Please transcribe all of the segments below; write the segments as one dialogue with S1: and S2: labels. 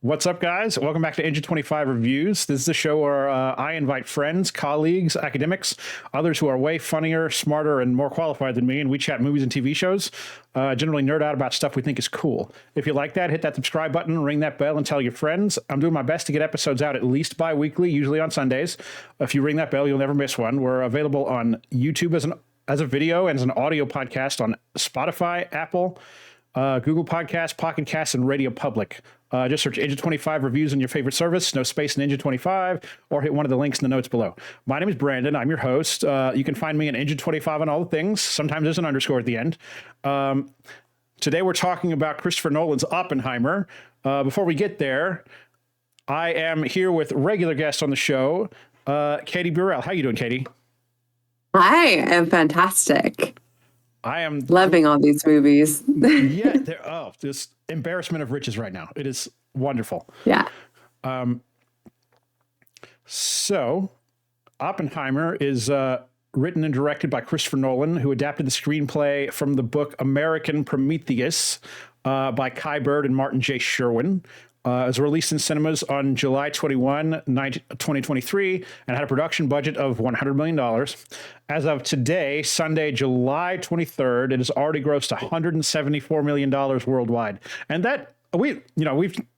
S1: What's up, guys? Welcome back to Engine25 Reviews. This is the show where I invite friends, colleagues, academics, others who are way funnier, smarter, and more qualified than me, and we chat movies and TV shows, generally nerd out about stuff we think is cool. If you like that, hit that subscribe button, ring that bell, and tell your friends. I'm doing my best to get episodes out at least bi-weekly, usually on Sundays. If you ring that bell, you'll never miss one. We're available on YouTube as a video and as an audio podcast on Spotify, Apple, Google Podcasts, Pocket Casts, and Radio Public. Just search Engine25 Reviews in your favorite service, no space in Engine25, or hit one of the links in the notes below. My name is Brandon. I'm your host. You can find me in Engine25 on all the things. Sometimes there's an underscore at the end. Today we're talking about Christopher Nolan's Oppenheimer. Before we get there, I am here with regular guest on the show, Katy Burrell. How you doing, Katy?
S2: I am fantastic.
S1: I am
S2: loving all these movies.
S1: Yeah, this embarrassment of riches right now. It is wonderful.
S2: Yeah.
S1: So, Oppenheimer is written and directed by Christopher Nolan, who adapted the screenplay from the book American Prometheus by Kai Bird and Martin J. Sherwin. It was released in cinemas on July 21, 2023, and had a production budget of $100 million. As of today, Sunday, July 23rd, it has already grossed $174 million worldwide. And that, we've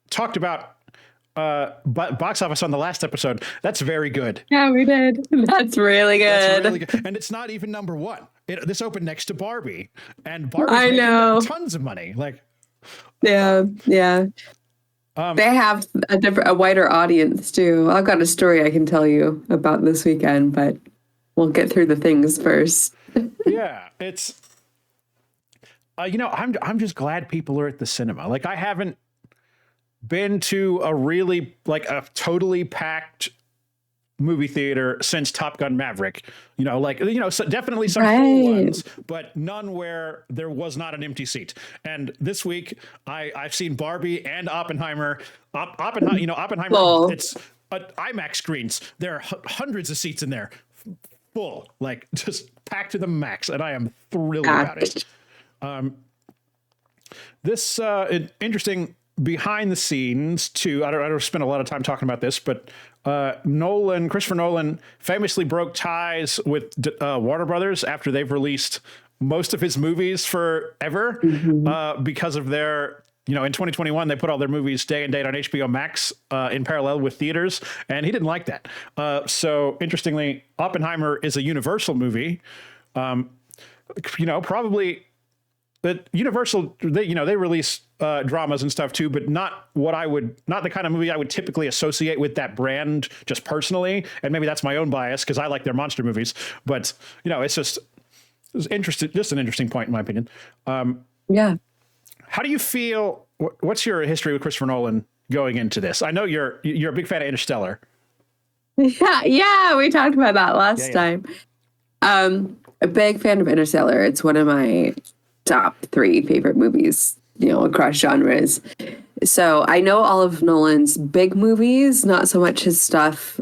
S1: talked about box office on the last episode. That's very good.
S2: Yeah, we did. That's really good.
S1: That's really good. And it's not even number one. This opened next to Barbie. And Barbie's making tons of money.
S2: Yeah. They have a wider audience too. I've got a story I can tell you about this weekend, but we'll get through the things first.
S1: Yeah, it's I'm just glad people are at the cinema. I haven't been to a totally packed movie theater since Top Gun Maverick. So definitely some cool ones, but none where there was not an empty seat. And this week I've seen Barbie and Oppenheimer. Oppenheimer,
S2: full.
S1: It's IMAX screens. There are hundreds of seats in there, full, just packed to the max, and I am thrilled about it. This interesting behind the scenes too. I don't spend a lot of time talking about this, but Christopher Nolan famously broke ties with Warner Brothers after they've released most of his movies forever, because of their, in 2021, they put all their movies day and date on HBO Max in parallel with theaters, and he didn't like that. So interestingly, Oppenheimer is a Universal movie. Probably that Universal, they release dramas and stuff too, but not the kind of movie I would typically associate with that brand just personally. And maybe that's my own bias because I like their monster movies, but it's an interesting point in my opinion.
S2: Yeah.
S1: How do you feel? What's your history with Christopher Nolan going into this? I know you're a big fan of Interstellar.
S2: Yeah. We talked about that last time. A big fan of Interstellar. It's one of my top 3 favorite movies, across genres. So I know all of Nolan's big movies, not so much his stuff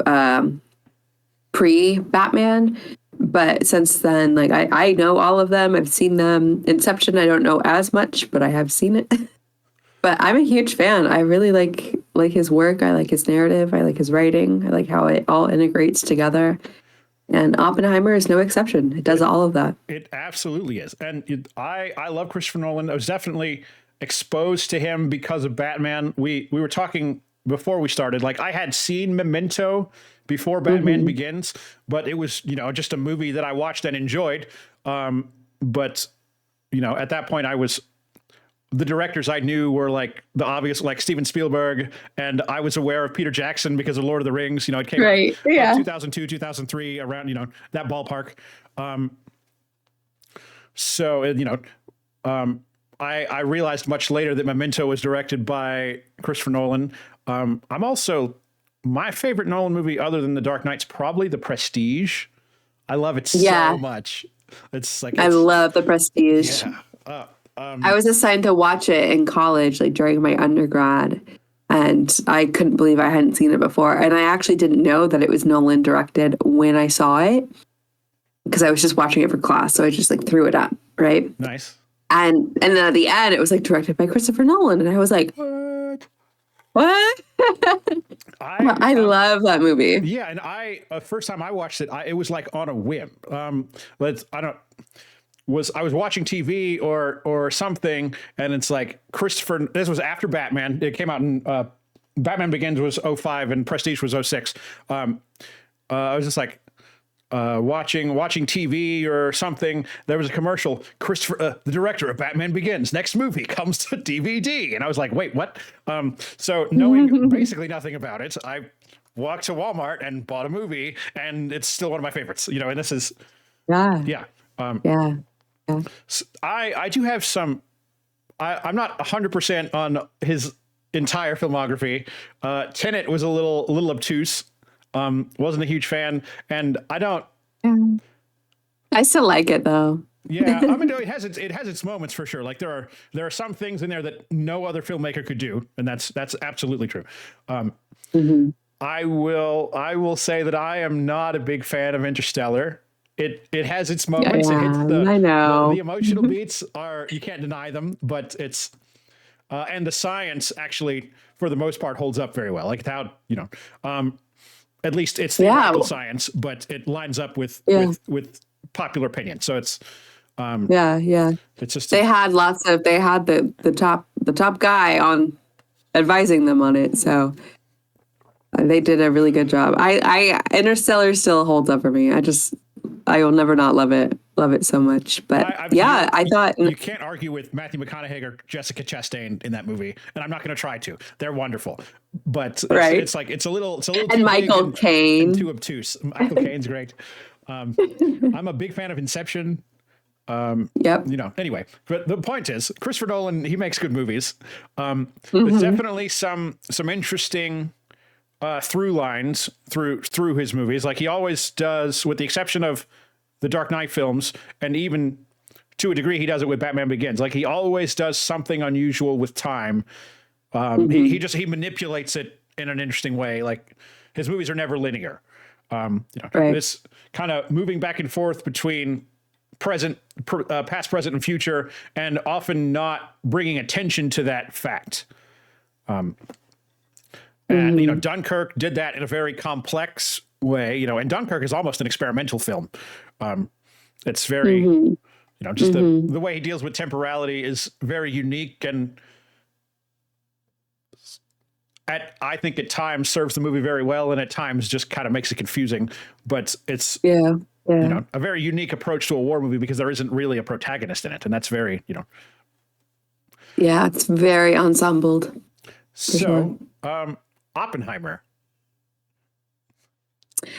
S2: pre-Batman, but since then, I know all of them. I've seen them. Inception, I don't know as much, but I have seen it. But I'm a huge fan. I really like his work. I like his narrative. I like his writing. I like how it all integrates together. And Oppenheimer is no exception. It does all of that.
S1: It absolutely is. And I love Christopher Nolan. I was definitely exposed to him because of Batman. We were talking before we started. I had seen Memento before Batman Begins, but it was, just a movie that I watched and enjoyed. But, at that point the directors I knew were the obvious, Steven Spielberg, and I was aware of Peter Jackson because of Lord of the Rings. It came out 2002, 2003, around, that ballpark. I realized much later that Memento was directed by Christopher Nolan. My favorite Nolan movie other than The Dark Knight's probably The Prestige. I love it so much.
S2: I love The Prestige.
S1: Yeah.
S2: I was assigned to watch it in college, during my undergrad, and I couldn't believe I hadn't seen it before. And I actually didn't know that it was Nolan directed when I saw it, because I was just watching it for class. So I just threw it up, right?
S1: Nice.
S2: And then at the end, it was directed by Christopher Nolan, and I was like,
S1: what?
S2: What? I love that movie.
S1: Yeah, and first time I watched it, it was like on a whim. But I was watching TV or something, and it's like Christopher. This was after Batman. It came out in Batman Begins was 05 and Prestige was 06. I was just like watching TV or something. There was a commercial. Christopher, the director of Batman Begins, next movie comes to DVD, and I was like, wait, what? So knowing basically nothing about it, I walked to Walmart and bought a movie, and it's still one of my favorites. You know, and this is yeah. I do have some. I'm not 100% on his entire filmography. Tenet was a little obtuse. Wasn't a huge fan, and I don't.
S2: I still like it though.
S1: Yeah, I mean, it has its moments for sure. Like there are some things in there that no other filmmaker could do, and that's absolutely true. I will say that I am not a big fan of Interstellar. It has its moments.
S2: Yeah,
S1: It hits
S2: I know.
S1: the emotional beats are, you can't deny them, but it's and the science actually for the most part holds up very well. Like how, at least it's theoretical science, but it lines up with popular opinion. So it's it's just
S2: they had the top guy on advising them on it, so they did a really good job. I Interstellar still holds up for me. I will never not love it so much. But I thought
S1: you can't argue with Matthew McConaughey or Jessica Chastain in that movie, and I'm not going to try to. They're wonderful, but it's a little
S2: and Michael Caine
S1: too obtuse. Michael Caine's great. I'm a big fan of Inception. Anyway, but the point is, Christopher Nolan, he makes good movies. There's definitely some interesting through lines through his movies, like he always does, with the exception of the Dark Knight films, and even to a degree he does it with Batman Begins. Like he always does something unusual with time. He manipulates it in an interesting way. Like his movies are never linear. This kind of moving back and forth between past, present, and future, and often not bringing attention to that fact. And Dunkirk did that in a very complex way. And Dunkirk is almost an experimental film. It's very, just the way he deals with temporality is very unique, and I think at times serves the movie very well, and at times just kind of makes it confusing. But it's a very unique approach to a war movie because there isn't really a protagonist in it, and that's very
S2: it's very ensembled.
S1: So. Oppenheimer.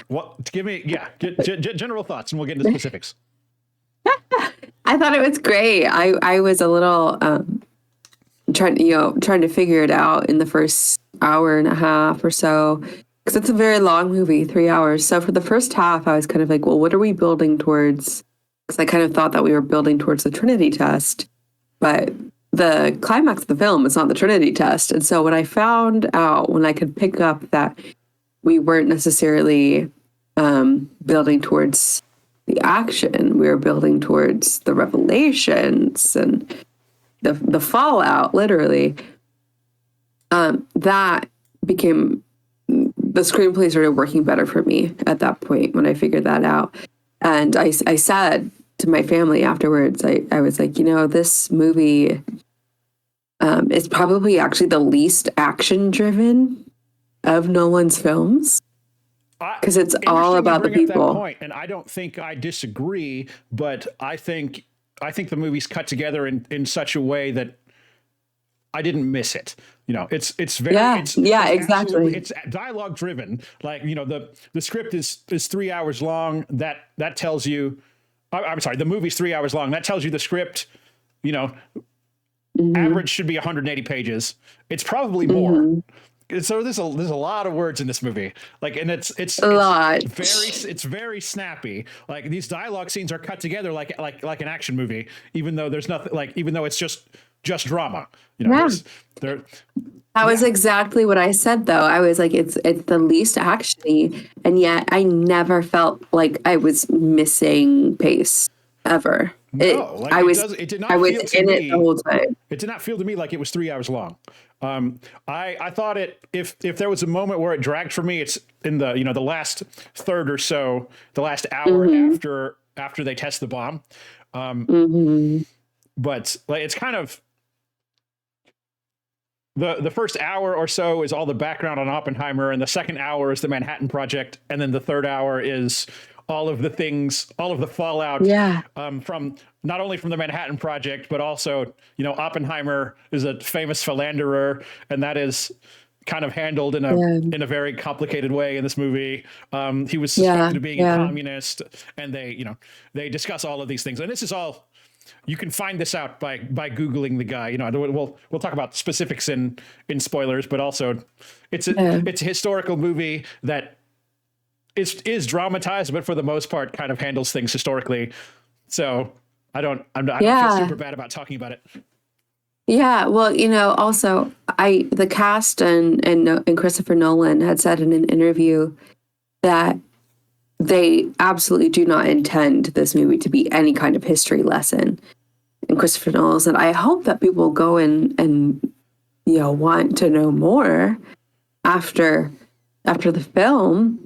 S1: What? Give me, general thoughts, and we'll get into specifics.
S2: I thought it was great. I was a little trying to figure it out in the first hour and a half or so, because it's a very long movie, 3 hours. So for the first half, I was kind of like, well, what are we building towards? Because I kind of thought that we were building towards the Trinity test, but the climax of the film is not the Trinity test. And so when I found out, when I could pick up that we weren't necessarily building towards the action, we were building towards the revelations and the fallout, literally, that became, the screenplay started working better for me at that point when I figured that out. And I said to my family afterwards, I was like, this movie is probably actually the least action driven of Nolan's films, because it's all about the people.
S1: That point, and I don't think I disagree, but I think the movie's cut together in such a way that I didn't miss it. It's very exactly. It's dialogue driven. Like the script is 3 hours long. That tells you. I'm sorry, the movie's 3 hours long. That tells you the script, average should be 180 pages. It's probably more. So there's a lot of words in this movie. Like, and it's a lot. It's very snappy. Like these dialogue scenes are cut together like an action movie, even though there's nothing, like, even though it's just drama. That
S2: was exactly what I said, though. I was like, it's the least actiony, and yet I never felt like I was missing pace ever.
S1: No, like
S2: I
S1: it
S2: was
S1: does. It did
S2: I
S1: not
S2: was
S1: feel to
S2: in it the
S1: me.
S2: whole time.
S1: It did not feel to me like it was 3 hours long. I thought it if there was a moment where it dragged for me, it's in the the last third or so, the last hour
S2: Hmm.
S1: after they test the bomb.
S2: Hmm.
S1: But like it's kind of the first hour or so is all the background on Oppenheimer, and the second hour is the Manhattan Project, and then the third hour is all of the things, all of the fallout
S2: Yeah.
S1: from not only from the Manhattan Project, but also Oppenheimer is a famous philanderer, and that is kind of handled
S2: Yeah.
S1: in a very complicated way in this movie. He was
S2: Yeah.
S1: suspected of being a
S2: Yeah.
S1: communist, and they discuss all of these things, and this is all you can find this out by googling the guy. We'll talk about specifics in spoilers, but also
S2: Yeah.
S1: it's a historical movie that is dramatized, but for the most part kind of handles things historically. So I don't feel
S2: Yeah.
S1: super bad about talking about it.
S2: Yeah, well, also the cast and Christopher Nolan had said in an interview that they absolutely do not intend this movie to be any kind of history lesson. And Christopher Nolan said, "I hope that people go and want to know more after the film."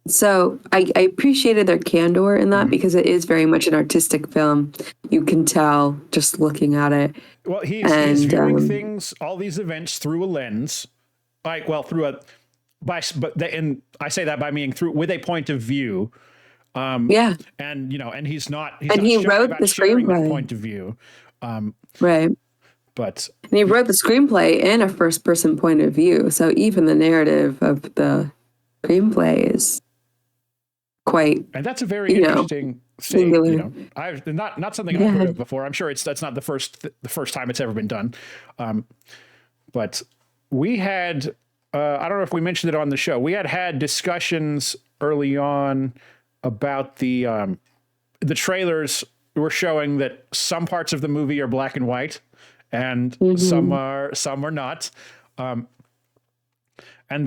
S2: So I appreciated their candor in that because it is very much an artistic film. You can tell just looking at it.
S1: Well, he's
S2: And
S1: viewing things, all these events through a lens, like through a and I say that by meaning through with a point of view.
S2: yeah,
S1: And he's
S2: and
S1: not
S2: he
S1: shy
S2: wrote the
S1: about sharing that
S2: screenplay,
S1: point of view.
S2: right?
S1: But
S2: And he wrote the screenplay in a first person point of view. So even the narrative of the screenplay is quite,
S1: and that's a very interesting thing.
S2: singular.
S1: I've not something I've heard
S2: Yeah.
S1: of before. I'm sure that's not the first time it's ever been done. But we had I don't know if we mentioned it on the show. We had discussions early on about the trailers were showing that some parts of the movie are black and white, and some are not. And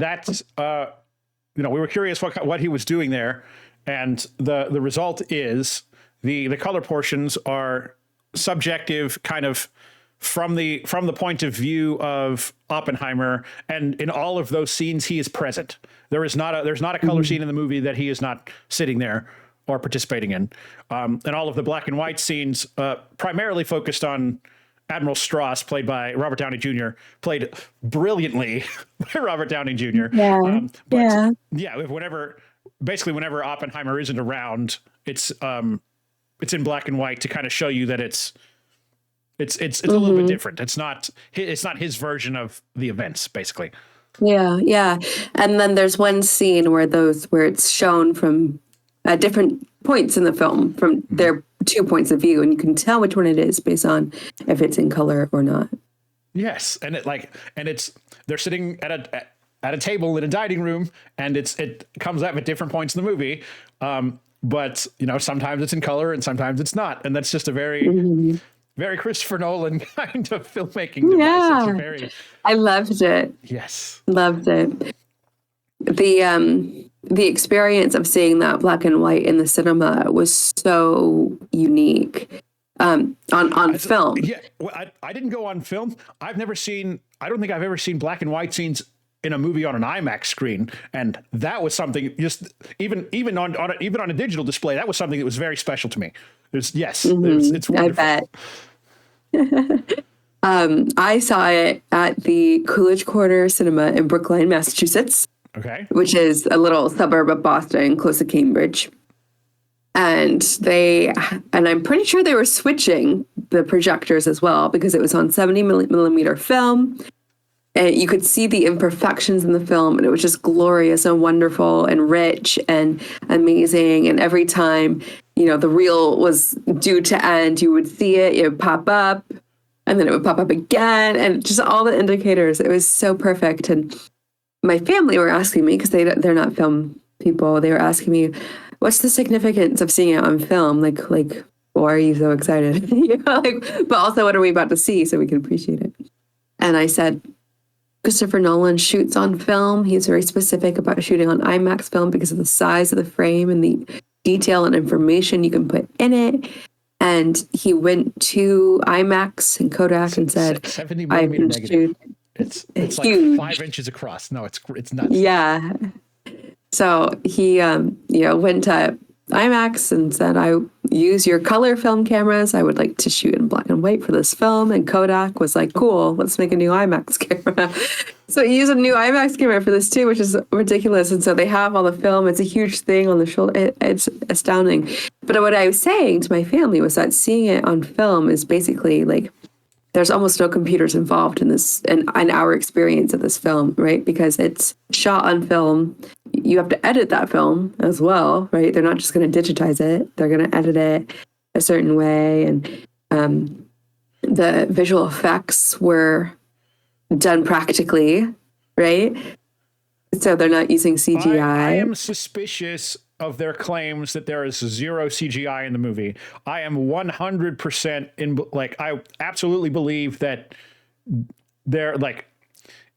S1: that's we were curious what he was doing there, and the result is the color portions are subjective, kind of from the point of view of Oppenheimer, and in all of those scenes he is present. There's not a color scene in the movie that he is not sitting there or participating in, and all of the black and white scenes primarily focused on Admiral Strauss, played by Robert Downey Jr., played brilliantly by Robert Downey Jr.
S2: Yeah.
S1: But yeah, whenever Oppenheimer isn't around, it's in black and white to kind of show you that it's a little bit different. It's not his version of the events, basically.
S2: Yeah, yeah. And then there's one scene where it's shown from different points in the film from their two points of view, and you can tell which one it is based on if it's in color or not.
S1: Yes, and they're sitting at a table in a dining room, and it comes up at different points in the movie. But sometimes it's in color and sometimes it's not, and that's just a very very Christopher Nolan kind of filmmaking device.
S2: Yeah, I loved it.
S1: Yes.
S2: Loved it. The experience of seeing that black and white in the cinema was so unique. On film.
S1: Yeah, well, I didn't go on film. I don't think I've ever seen black and white scenes in a movie on an IMAX screen, and that was something. Just even on a digital display, that was something that was very special to me. It's wonderful.
S2: I bet. I saw it at the Coolidge Corner Cinema in Brookline, Massachusetts.
S1: Okay.
S2: Which is a little suburb of Boston, close to Cambridge. And I'm pretty sure they were switching the projectors as well because it was on 70 millimeter film. And you could see the imperfections in the film, and it was just glorious and wonderful and rich and amazing. And every time, the reel was due to end, you would see it, it would pop up, and then it would pop up again, and just all the indicators. It was so perfect. And my family were asking me, because they're not film people, they were asking me, what's the significance of seeing it on film? Like, why are you so excited? But also, what are we about to see so we can appreciate it? And I said, Christopher Nolan shoots on film. He's very specific about shooting on IMAX film because of the size of the frame and the detail and information you can put in it. And he went to IMAX and Kodak and said,
S1: 70
S2: "I
S1: millimeter
S2: can
S1: negative.
S2: shoot
S1: It's like
S2: huge."
S1: 5 inches across. No, it's nuts.
S2: Yeah. So he, went to IMAX and said, "I use your color film cameras. I would like to shoot in black and white for this film." And Kodak was like, "Cool, let's make a new IMAX camera." So he used a new IMAX camera for this too, which is ridiculous. And so they have all the film. It's a huge thing on the shoulder. It's astounding. But what I was saying to my family was that seeing it on film is basically like, there's almost no computers involved in this and in our experience of this film, right? Because it's shot on film. You have to edit that film as well, right? They're not just going to digitize it. They're going to edit it a certain way. And the visual effects were done practically, right? So they're not using CGI.
S1: I am suspicious of their claims that there is zero CGI in the movie. I am 100% I absolutely believe that they're like,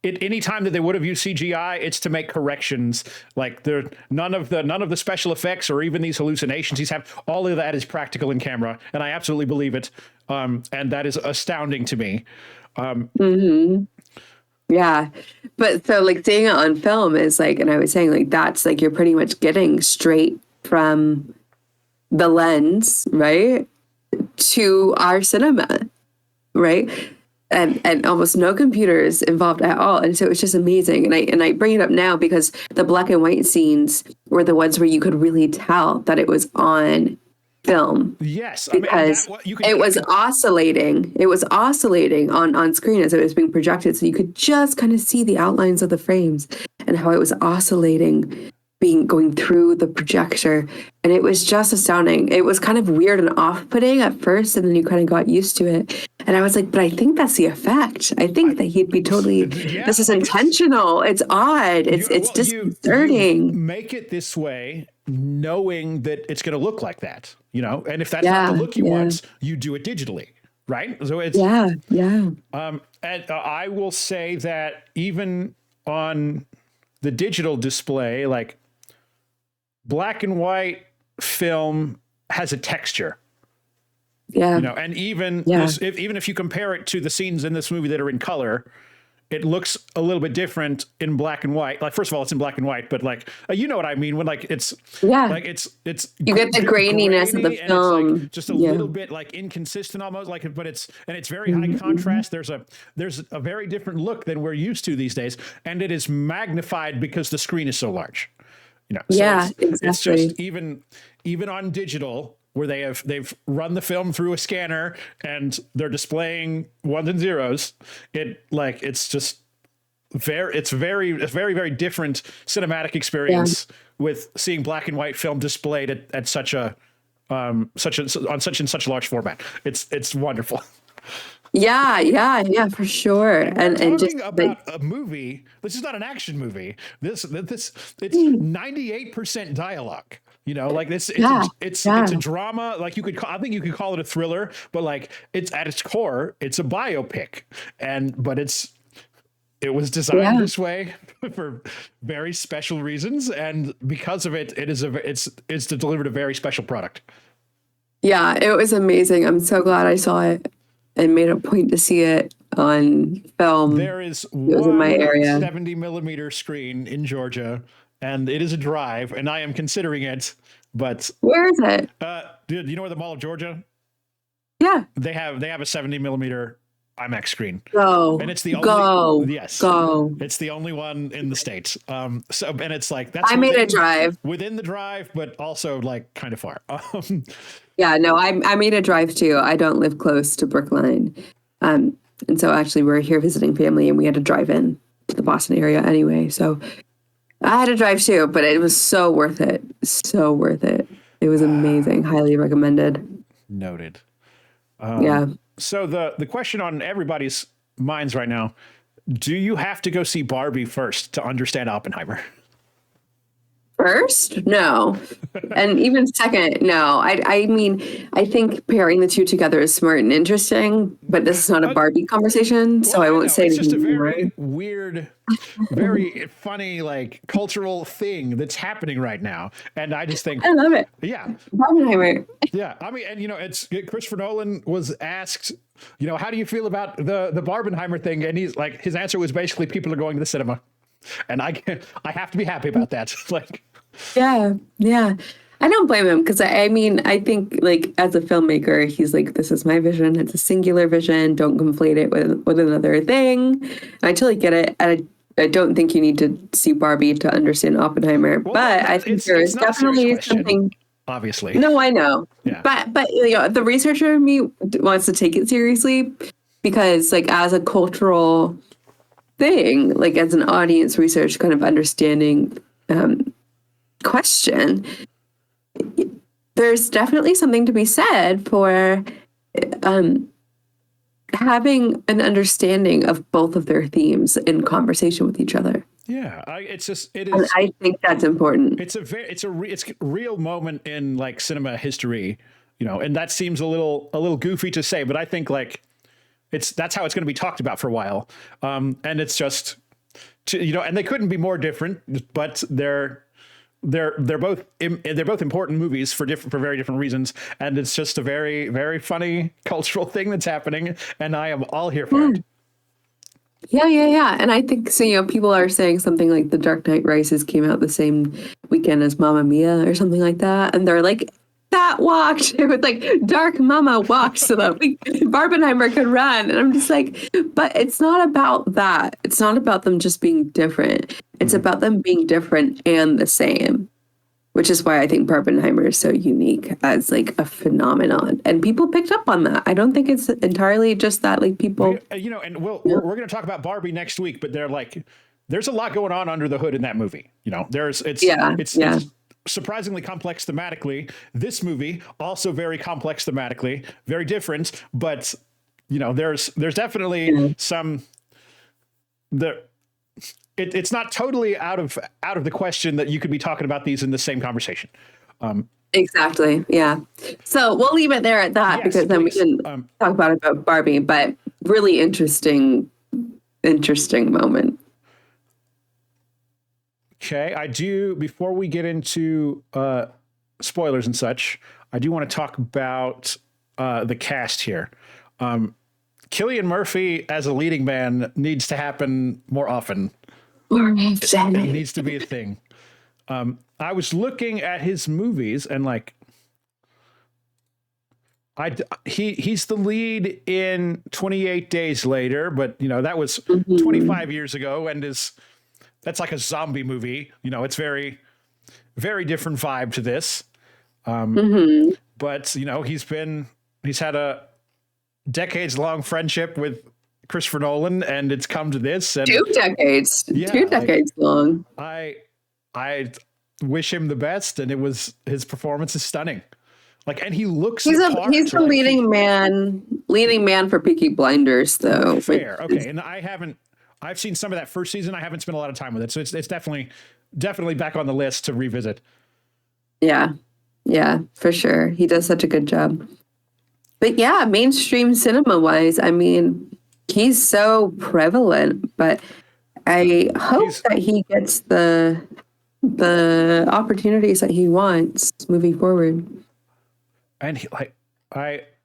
S1: any time that they would have used CGI, it's to make corrections. Like none of the special effects or even these hallucinations he's have, all of that is practical in camera, and I absolutely believe it. And that is astounding to me.
S2: Yeah. But so like seeing it on film is like, and I was saying like, that's like, you're pretty much getting straight from the lens, right, to our cinema, right? And almost no computers involved at all. And so it's just amazing. And I bring it up now because the black and white scenes were the ones where you could really tell that it was on film.
S1: Yes,
S2: because it was oscillating. It was oscillating on screen as it was being projected, so you could just kind of see the outlines of the frames and how it was oscillating, going through the projector, and it was just astounding. It was kind of weird and off-putting at first, and then you kind of got used to it. And I was like, but I think that's the effect. I think that he'd be totally. This is intentional. It's odd. It's disconcerting.
S1: You make it this way, knowing that it's going to look like that, and if that's not the look you want, you do it digitally, right? So it's and I will say that even on the digital display, like black and white film has a texture, and even even if you compare it to the scenes in this movie that are in color, it looks a little bit different in black and white. Like, first of all, it's in black and white, but like, you know what I mean? When like, it's like, it's,
S2: you get the graininess of the film.
S1: It's like just a little bit like inconsistent almost, like, but it's very high contrast. There's a very different look than we're used to these days. And it is magnified because the screen is so large, So
S2: exactly.
S1: It's just even on digital, where they've run the film through a scanner and they're displaying ones and zeros. It's just it's very different cinematic experience with seeing black and white film displayed at such a large format. It's wonderful.
S2: Yeah, for sure. And just
S1: about a movie. This is not an action movie. It's 98% dialogue. Like this, it's a drama. Like I think you could call it a thriller, but like it's at its core, it's a biopic, but it was designed this way for very special reasons, and because of it, it's delivered a very special product.
S2: Yeah, it was amazing. I'm so glad I saw it and made a point to see it on film.
S1: There is
S2: one in my area
S1: 70 millimeter screen in Georgia. And it is a drive, and I am considering it. But
S2: where is it?
S1: Dude, you know where the Mall of Georgia?
S2: Yeah,
S1: they have a 70 millimeter IMAX screen.
S2: And it's the only
S1: it's the only one in the States. And it's like that's
S2: I made a drive
S1: within the drive, but also like kind of far.
S2: Yeah, no, I made a drive too. I don't live close to Brookline, and so actually we're here visiting family, and we had to drive in to the Boston area anyway. So I had to drive too, but it was so worth it. So worth it. It was amazing. Highly recommended.
S1: Noted. So the question on everybody's minds right now, do you have to go see Barbie first to understand Oppenheimer?
S2: First, no. And even second, no. I mean, I think pairing the two together is smart and interesting, but this is not a Barbie conversation, so
S1: Well,
S2: I
S1: I
S2: won't
S1: know
S2: say
S1: it's just a
S2: anything more.
S1: very weird, very funny, like cultural thing that's happening right now, and I just think,
S2: I love it.
S1: yeah,
S2: Oppenheimer.
S1: yeah. I mean, and it's Christopher Nolan was asked, how do you feel about the Barbenheimer thing, and he's like, his answer was basically, people are going to the cinema, and I have to be happy about that. Like,
S2: Yeah, yeah. I don't blame him because I mean, I think like as a filmmaker, he's like, this is my vision. It's a singular vision. Don't conflate it with another thing. I totally get it. And I don't think you need to see Barbie to understand Oppenheimer,
S1: well,
S2: but I think there is
S1: it's not a serious
S2: definitely
S1: question,
S2: something.
S1: obviously.
S2: No, I know,
S1: Yeah.
S2: but the researcher in me wants to take it seriously because like as a cultural thing, like as an audience research kind of understanding question, there's definitely something to be said for um, having an understanding of both of their themes in conversation with each other.
S1: Yeah, it
S2: And
S1: is.
S2: I think that's important.
S1: It's it's a real moment in like cinema history, and that seems a little goofy to say, but I think like that's how it's going to be talked about for a while. And it's just and they couldn't be more different, but they're both important movies for very different reasons, and it's just a very, very funny cultural thing that's happening, and I am all here for it.
S2: Yeah, yeah, yeah. And I think so, people are saying something like The Dark Knight Rises came out the same weekend as Mamma Mia or something like that. And they're like, that walked. It was like Dark Mama walked so that Barbenheimer could run. And I'm just like, but it's not about that. It's not about them just being different. It's about them being different and the same, which is why I think Barbenheimer is so unique as like a phenomenon. And people picked up on that. I don't think it's entirely just that like people.
S1: And we're going to talk about Barbie next week, but there's a lot going on under the hood in that movie. It's surprisingly complex thematically. This movie also very complex thematically, very different, but there's definitely some there. It's not totally out of the question that you could be talking about these in the same conversation.
S2: Exactly. Yeah. So we'll leave it there at that because then
S1: please.
S2: we can talk about Barbie, but really interesting moment.
S1: Okay. Before we get into spoilers and such, I do want to talk about the cast here. Cillian Murphy as a leading man needs to happen more often. It needs to be a thing. I was looking at his movies and like, he's the lead in 28 Days Later, but that was 25 years ago, and that's like a zombie movie. It's very, very different vibe to this. But he's had a decades long friendship with Christopher Nolan, and it's come to this. And
S2: 2 decades,
S1: yeah,
S2: 2 decades long.
S1: I wish him the best, and his performance is stunning. Like, and he looks.
S2: He's the leading man for Peaky Blinders, though.
S1: Fair, okay. And I've seen some of that first season. I haven't spent a lot of time with it, so it's definitely back on the list to revisit.
S2: Yeah, for sure. He does such a good job. But yeah, mainstream cinema wise, I mean, he's so prevalent, but I hope that he gets the opportunities that he wants moving forward.
S1: And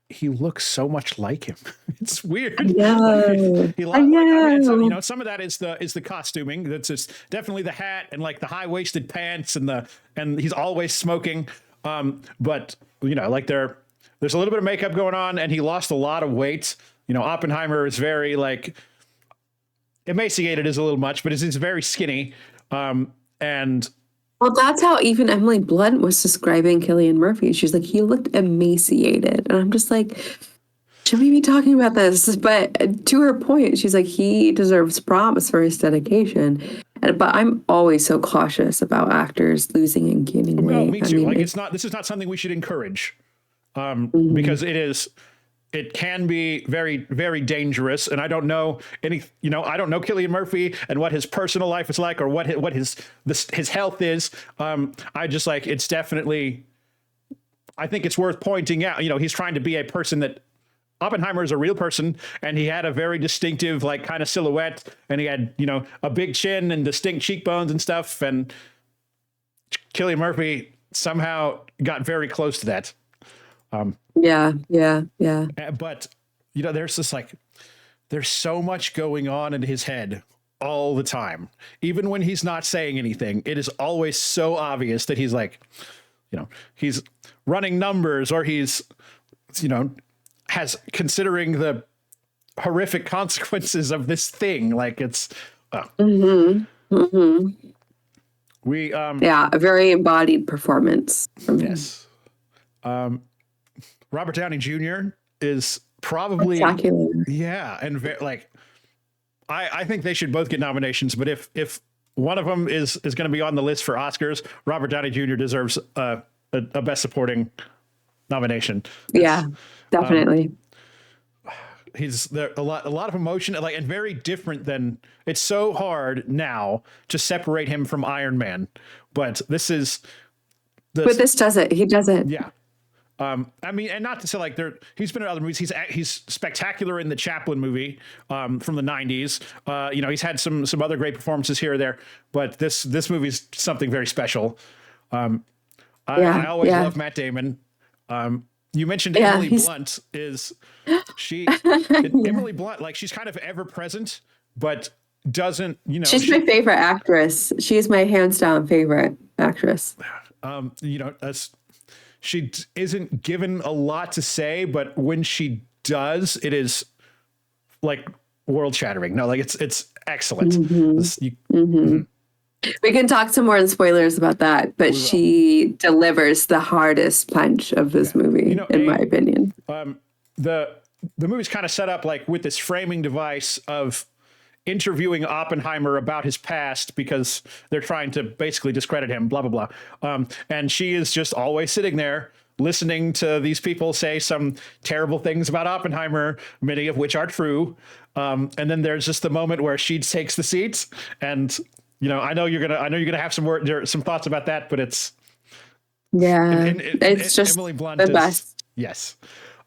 S1: he looks so much like him. It's weird.
S2: Yeah,
S1: I know. Some of that is the costuming. That's just definitely the hat and like the high waisted pants and he's always smoking. But there's a little bit of makeup going on, and he lost a lot of weight. Oppenheimer is very like emaciated is a little much, but he's very skinny. And
S2: well, that's how even Emily Blunt was describing Cillian Murphy. She's like, he looked emaciated, and I'm just like, should we be talking about this? But to her point, she's like, he deserves props for his dedication. But I'm always so cautious about actors losing and gaining weight.
S1: No, me too. This is not something we should encourage. Because it is it can be very, very dangerous. And I don't know I don't know Cillian Murphy and what his personal life is like, or what his health is. I just like, it's definitely, I think it's worth pointing out, he's trying to be a person that Oppenheimer is a real person, and he had a very distinctive, like, kind of silhouette, and he had, a big chin and distinct cheekbones and stuff. And Cillian Murphy somehow got very close to that.
S2: Yeah.
S1: But there's so much going on in his head all the time. Even when he's not saying anything, it is always so obvious that he's like, he's running numbers, or he's, considering the horrific consequences of this thing. Like, it's, we,
S2: a very embodied performance from him.
S1: yes. Robert Downey Jr. is probably
S2: Spectacular.
S1: Yeah, and I think they should both get nominations. But if one of them is going to be on the list for Oscars, Robert Downey Jr. deserves a Best Supporting nomination.
S2: Yeah, definitely.
S1: He's there a lot of emotion, and very different than. It's so hard now to separate him from Iron Man, but this is.
S2: But this does it. He does it.
S1: Yeah. I mean, and not to say he's been in other movies. He's spectacular in the Chaplin movie from the 90s. He's had some other great performances here or there, but this movie's something very special. I always love Matt Damon. You mentioned Emily Blunt. Emily Blunt, she's kind of ever present, but doesn't,
S2: she's my favorite actress. She is my hands down favorite actress.
S1: She isn't given a lot to say, but when she does, it is like world shattering. No, it's excellent.
S2: We can talk some more in spoilers about that, but she delivers the hardest punch of this movie, in my opinion.
S1: The movie's kind of set up with this framing device of interviewing Oppenheimer about his past, because they're trying to basically discredit him, blah, blah, blah. And she is just always sitting there listening to these people say some terrible things about Oppenheimer, many of which are true. And then there's just the moment where she takes the seat, and I know you're gonna have some thoughts about that, but it's
S2: it's just
S1: Emily Blunt
S2: the best.
S1: Yes.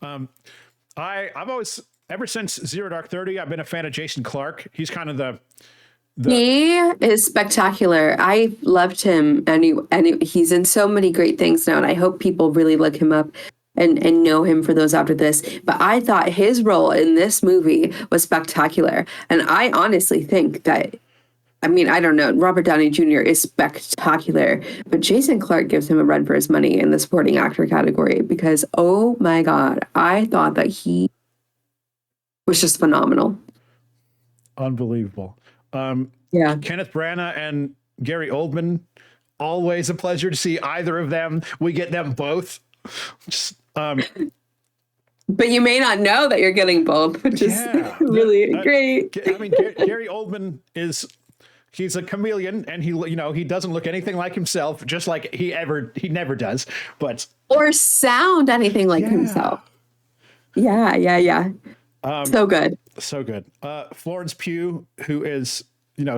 S1: I've always, ever since Zero Dark 30, I've been a fan of Jason Clarke. He's kind of
S2: he is spectacular. I loved him, and he's in so many great things now, and I hope people really look him up and know him for those after this. But I thought his role in this movie was spectacular, and I honestly think that, I mean, I don't know, Robert Downey Jr. is spectacular, but Jason Clarke gives him a run for his money in the supporting actor category, because, oh my God, I thought that he was just phenomenal.
S1: Unbelievable. Kenneth Branagh and Gary Oldman, always a pleasure to see either of them. We get them both. But
S2: you may not know that you're getting both, which is really great.
S1: I mean, Gary Oldman he's a chameleon, and he doesn't look anything like himself, just like he never does,
S2: or sound anything like himself. Yeah. So good.
S1: Florence Pugh, who is,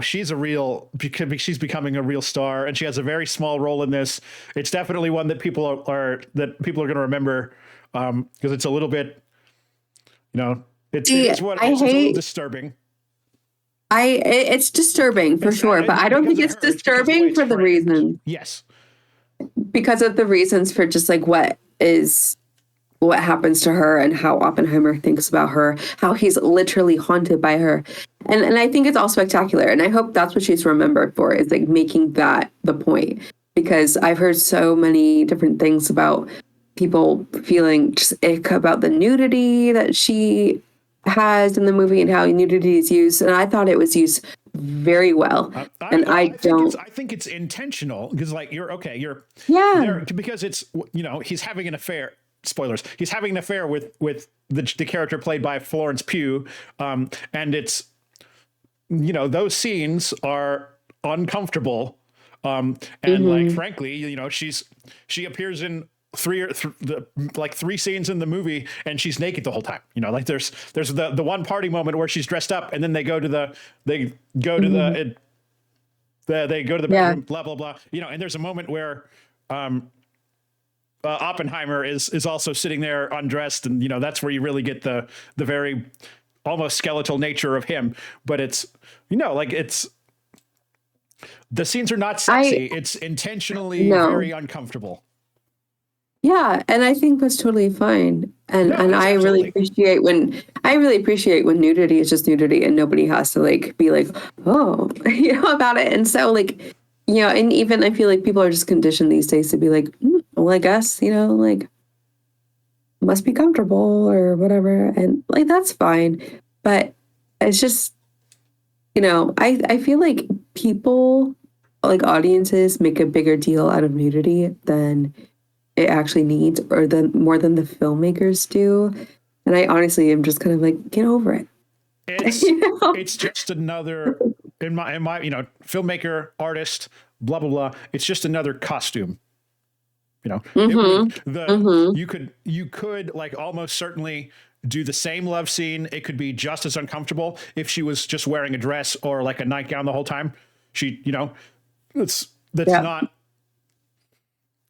S1: she's becoming a real star, and she has a very small role in this. It's definitely one that people are going to remember, because it's a little bit, it's a little disturbing.
S2: It's disturbing for sure, but I don't think it's disturbing for the reason.
S1: Yes.
S2: Because of the reasons for just what happens to her, and how Oppenheimer thinks about her, how he's literally haunted by her. And I think it's all spectacular. And I hope that's what she's remembered for, is making that the point. Because I've heard so many different things about people feeling just ick about the nudity that she has in the movie, and how nudity is used. And I thought it was used very well. I
S1: think it's intentional, because because it's, he's having an affair. Spoilers. He's having an affair with the character played by Florence Pugh. And it's, those scenes are uncomfortable. And frankly, she appears in three scenes in the movie and she's naked the whole time. You know, like there's the one party moment where she's dressed up and then they go to the they go to the bedroom, blah blah blah. You know, and there's a moment where Oppenheimer is also sitting there undressed, and you know that's where you really get the very almost skeletal nature of him. But it's, you know, like it's, the scenes are not sexy. It's intentionally very uncomfortable.
S2: Yeah, and I think that's totally fine. And I really appreciate when nudity is just nudity and nobody has to like be like, oh, you know, about it. And so like, you know, and even I feel like people are just conditioned these days to be like, well, I guess, you know, like must be comfortable or whatever. And like that's fine. But it's just, you know, I feel like people, like audiences, make a bigger deal out of nudity than it actually needs, or more than the filmmakers do. And I honestly am just kind of like, get over it.
S1: It's, you know? It's just another, in my, you know, filmmaker, artist, blah, blah, blah. It's just another costume. You know, you could like almost certainly do the same love scene. It could be just as uncomfortable if she was just wearing a dress or like a nightgown the whole time. She, you know, that's not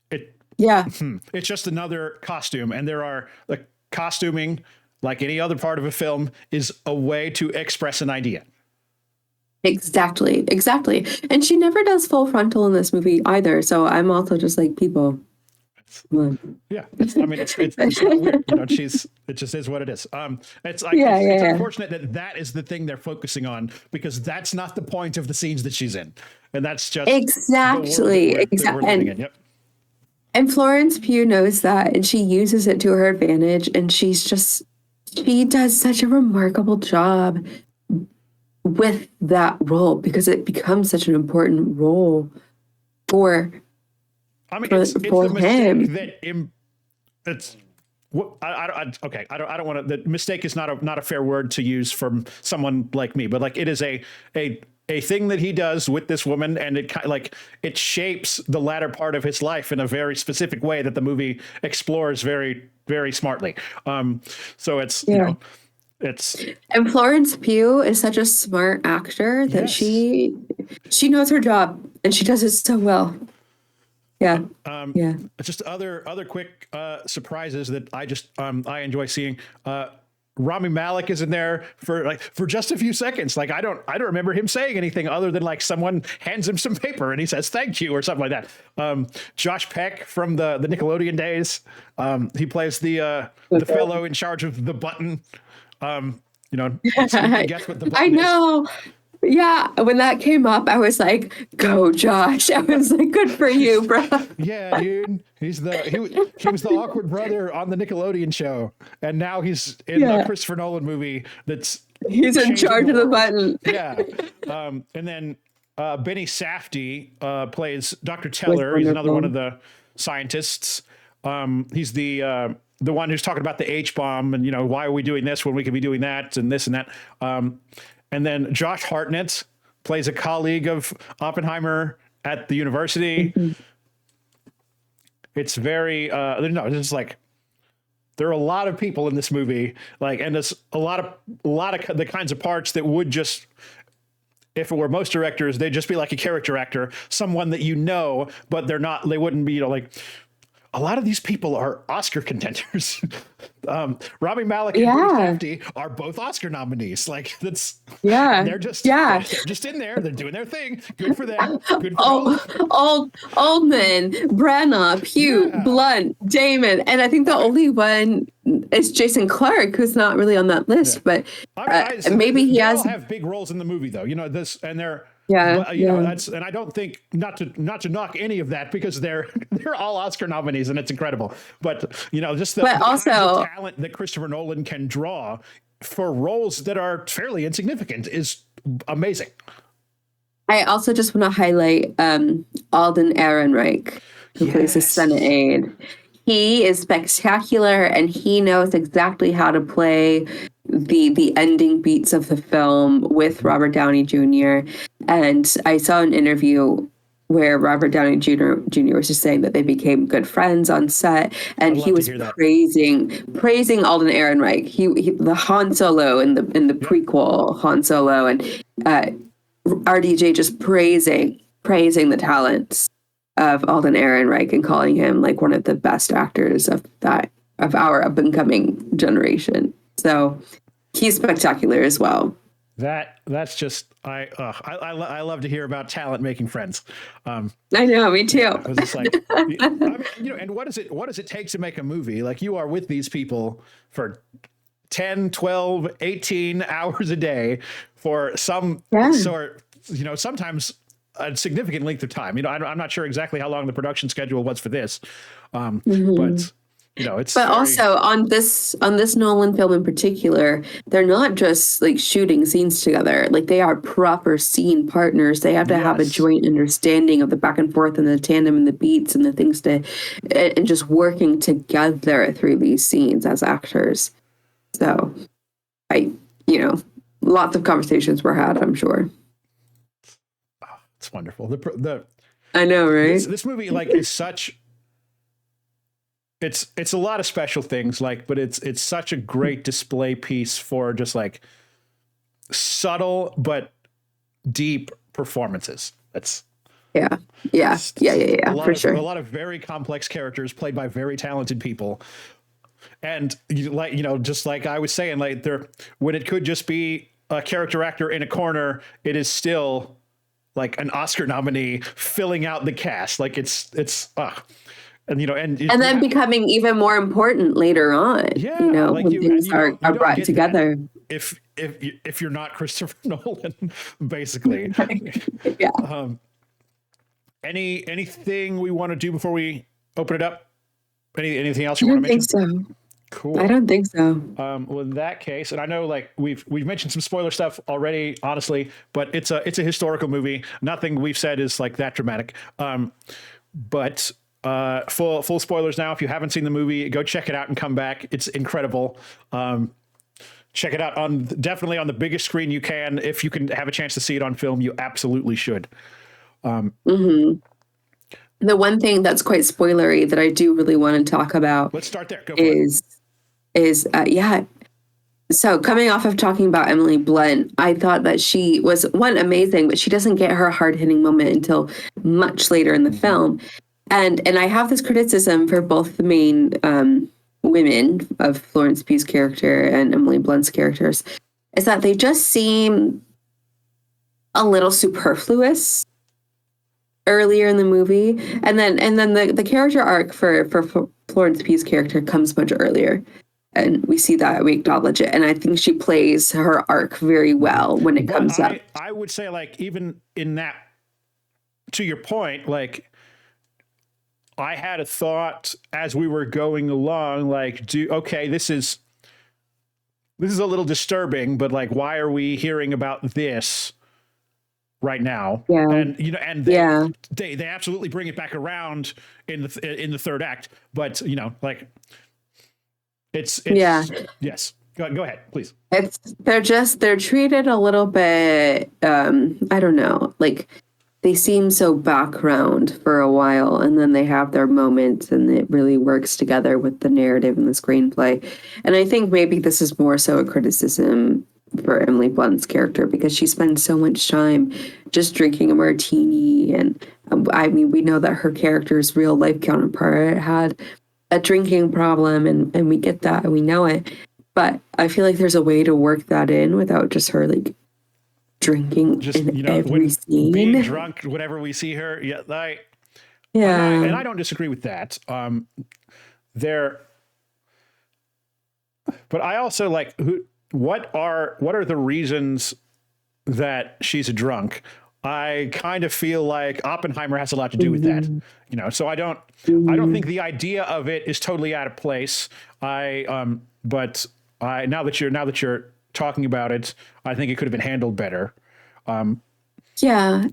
S1: it.
S2: Yeah.
S1: It's just another costume. And there are like costuming, like any other part of a film, is a way to express an idea.
S2: Exactly. And she never does full frontal in this movie either. So I'm also just like, people.
S1: Yeah, it's not weird. You know, it just is what it is. It's like it's unfortunate that is the thing they're focusing on, because that's not the point of the scenes that she's in, and that's just
S2: exactly. And Florence Pugh knows that, and she uses it to her advantage, and she does such a remarkable job with that role, because it becomes such an important role for.
S1: I mean, it's the mistake it's what I don't want to. The mistake is not a fair word to use from someone like me, but like it is a thing that he does with this woman, and it kind of like it shapes the latter part of his life in a very specific way that the movie explores very, very smartly. So it's you know.
S2: And Florence Pugh is such a smart actor that she knows her job and she does it so well. Yeah.
S1: Just other quick surprises that I enjoy seeing. Rami Malek is in there for just a few seconds. Like I don't remember him saying anything other than like someone hands him some paper and he says thank you or something like that. Josh Peck from the Nickelodeon days. He plays the fellow in charge of the button. You know, so you can guess what the button
S2: I know. Is. Yeah, when that came up, I was like, "Go, Josh!" I was like, "Good for you, bro."
S1: Yeah, dude. He was the awkward brother on the Nickelodeon show, and now he's in a Christopher Nolan movie. He's
S2: in charge of the button.
S1: Yeah, and then Benny Safdie plays Dr. Teller. He's another one of the scientists. He's the one who's talking about the H bomb, and you know, why are we doing this when we could be doing that and this and that. And then Josh Hartnett plays a colleague of Oppenheimer at the university. Mm-hmm. It's very, it's like, there are a lot of people in this movie, like, and there's a lot of the kinds of parts that would just, if it were most directors, they'd just be like a character actor, someone that you know, but they wouldn't be, you know, like, a lot of these people are Oscar contenders. Rami Malek and Benny Safdie are both Oscar nominees. Like they're just in there. They're doing their thing. Good for them. Good for
S2: Oldman, Branagh, Pugh, Blunt, Damon, and I think the only one is Jason Clarke, who's not really on that list. But maybe he has.
S1: All have big roles in the movie, though. You know this, and they're.
S2: You
S1: know, and I don't think not to knock any of that, because they're all Oscar nominees and it's incredible. But you know, just the talent that Christopher Nolan can draw for roles that are fairly insignificant is amazing.
S2: I also just want to highlight Alden Ehrenreich, who plays the Senate aide. He is spectacular, and he knows exactly how to play the ending beats of the film with Robert Downey Jr. And I saw an interview where Robert Downey Jr. was just saying that they became good friends on set, and he was praising Alden Ehrenreich. He the Han Solo in the prequel Han Solo, and RDJ just praising the talents of Alden Ehrenreich and calling him like one of the best actors of our up and coming generation. So he's spectacular as well.
S1: That's just I love to hear about talent making friends.
S2: I know, me too.
S1: I was just like, I mean, and what does it take to make a movie? Like, you are with these people for 10, 12, 18 hours a day for some sort, sometimes a significant length of time. I'm not sure exactly how long the production schedule was for this, but it's.
S2: But also on this Nolan film in particular, they're not just like shooting scenes together. Like, they are proper scene partners. They have to have a joint understanding of the back and forth and the tandem and the beats and the things and just working together through these scenes as actors. So, lots of conversations were had, I'm sure.
S1: It's wonderful.
S2: I know, right?
S1: This movie is such. It's a lot of special things, but it's such a great display piece for just subtle but deep performances. That's
S2: yeah, for sure.
S1: A lot of very complex characters played by very talented people, and just like I was saying, when it could just be a character actor in a corner, it is still an Oscar nominee filling out the cast. And then becoming even more important later on. Yeah,
S2: when things are brought together.
S1: If you're not Christopher Nolan, basically.
S2: Yeah.
S1: Anything we want to do before we open it up? Anything else you want to mention?
S2: I don't think so.
S1: Cool.
S2: I don't think so.
S1: Well, in that case, and I know we've mentioned some spoiler stuff already, honestly, but it's a historical movie. Nothing we've said is that dramatic. But full spoilers now. If you haven't seen the movie, go check it out and come back. It's incredible. Check it out definitely on the biggest screen you can. If you can have a chance to see it on film, you absolutely should.
S2: The one thing that's quite spoilery that I do really want to talk about.
S1: Let's start there. Go for it.
S2: So coming off of talking about Emily Blunt, I thought that she was amazing, but she doesn't get her hard hitting moment until much later in the film. And I have this criticism for both the main women of Florence Pugh's character and Emily Blunt's characters, is that they just seem a little superfluous earlier in the movie, and then the character arc for Florence Pugh's character comes much earlier. And we see that, we acknowledge it. And I think she plays her arc very well when it comes up.
S1: I would say, even in that, to your point, I had a thought as we were going along, this is a little disturbing, but why are we hearing about this right now?
S2: Yeah.
S1: And they absolutely bring it back around in the third act, but it's yes. Go ahead, please.
S2: They're treated a little bit, I don't know, they seem so background for a while, and then they have their moments, and it really works together with the narrative and the screenplay. And I think maybe this is more so a criticism for Emily Blunt's character, because she spends so much time just drinking a martini. And we know that her character's real life counterpart had a drinking problem, and we get that and we know it. But I feel like there's a way to work that in without just her drinking in every scene.
S1: Being drunk whenever we see her. And I don't disagree with that. But I also what are the reasons that she's a drunk? I kind of feel like Oppenheimer has a lot to do with that, so I don't think the idea of it is totally out of place. Now that you're talking about it, I think it could have been handled better. And they're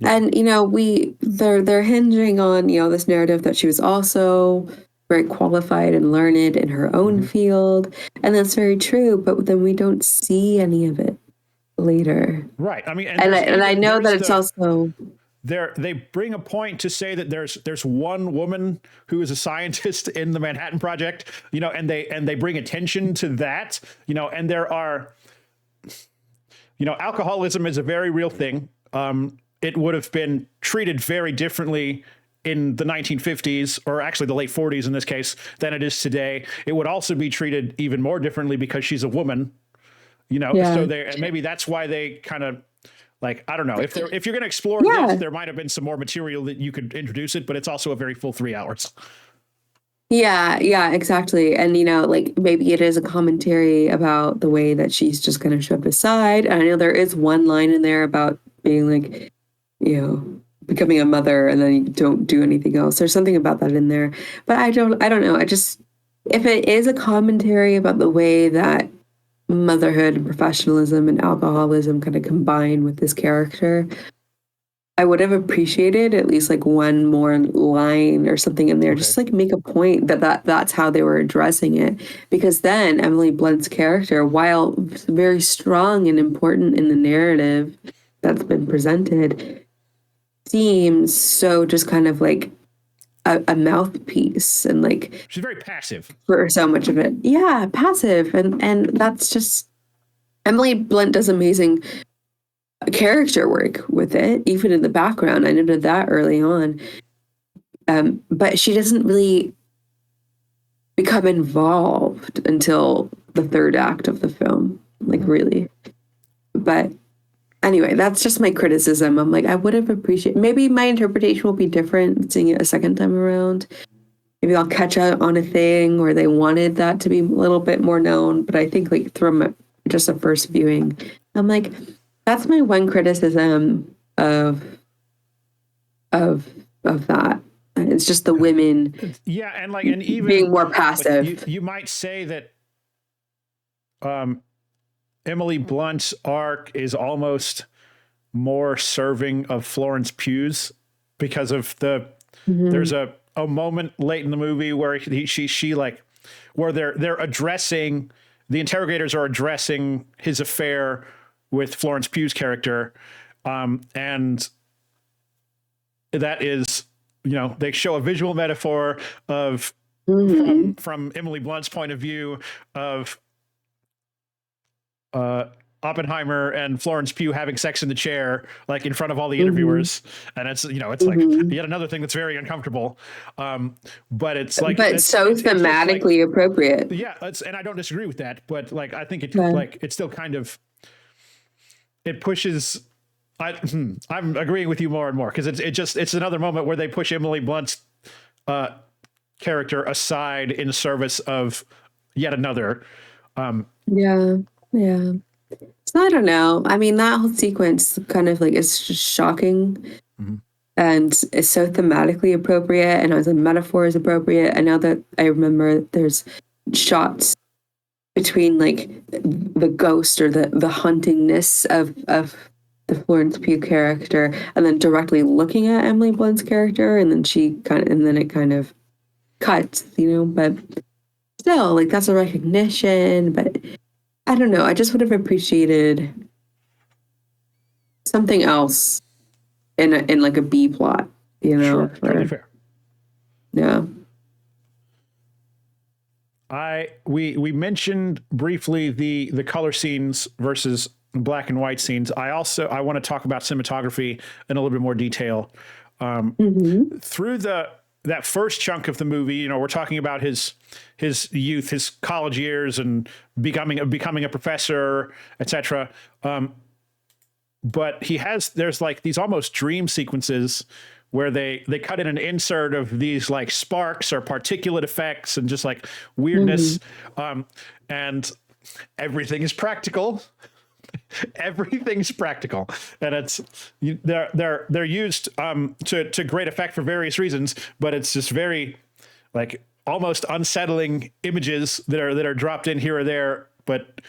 S1: hinging on this narrative that she was also very qualified and learned in her own field, and that's very true. But then we don't see any of it later, right? I mean,
S2: and I know that it's also
S1: they bring a point to say that there's one woman who is a scientist in the Manhattan Project, and they bring attention to that, and there are, alcoholism is a very real thing. It would have been treated very differently in the 1950s, or actually the late 40s in this case, than it is today. It would also be treated even more differently because she's a woman, so maybe that's why they kind of, like, I don't know, if you're going to explore this, there might have been some more material that you could introduce it, but it's also a very full 3 hours.
S2: Yeah, exactly. And, like maybe it is a commentary about the way that she's just kind of shoved aside. And I know there is one line in there about being like, becoming a mother and then you don't do anything else. There's something about that in there. But I don't know. If it is a commentary about the way that motherhood and professionalism and alcoholism kind of combine with this character, I would have appreciated at least like one more line or something in there, just like make a point that's how they were addressing it. Because then Emily Blunt's character, while very strong and important in the narrative that's been presented, seems so just kind of like a mouthpiece, and like
S1: she's very passive
S2: for so much of it. Yeah, passive, and that's just, Emily Blunt does amazing character work with it, even in the background. I noted that early on, but she doesn't really become involved until the third act of the film, like really. But anyway, that's just my criticism. I'm like, I would have appreciated, maybe my interpretation will be different seeing it a second time around. Maybe I'll catch up on a thing where they wanted that to be a little bit more known. But I think like from just a first viewing, I'm like, that's my one criticism of that. It's just the women.
S1: Yeah, and even
S2: being more passive.
S1: You might say that Emily Blunt's arc is almost more serving of Florence Pugh's, because of there's a moment late in the movie where she like, where they're addressing, the interrogators are addressing his affair with Florence Pugh's character, and that is, they show a visual metaphor of from Emily Blunt's point of view of Oppenheimer and Florence Pugh having sex in the chair, like in front of all the interviewers, and it's it's like yet another thing that's very uncomfortable. But it's like,
S2: but so thematically like, appropriate.
S1: Yeah, and I don't disagree with that, but like I think it's still kind of, it pushes. I'm agreeing with you more and more, because it's another moment where they push Emily Blunt's character aside in service of yet another.
S2: Yeah. So I don't know. I mean, that whole sequence kind of like is just shocking, and it's so thematically appropriate, and as a metaphor is appropriate. And now that I remember, there's shots between like the ghost or the hauntingness of the Florence Pugh character, and then directly looking at Emily Blunt's character, and then it kind of cuts, but still, like, that's a recognition. But I don't know. I just would have appreciated something else in like a B plot,
S1: Sure, totally fair.
S2: Yeah.
S1: We mentioned briefly the color scenes versus black and white scenes. I want to talk about cinematography in a little bit more detail. Through that first chunk of the movie, we're talking about his youth, his college years, and becoming a professor, etc. But there's like these almost dream sequences where they cut in an insert of these like sparks or particulate effects and just like weirdness, and everything is practical. Everything's practical, and they're used to great effect for various reasons, but it's just very like almost unsettling images that are dropped in here or there. But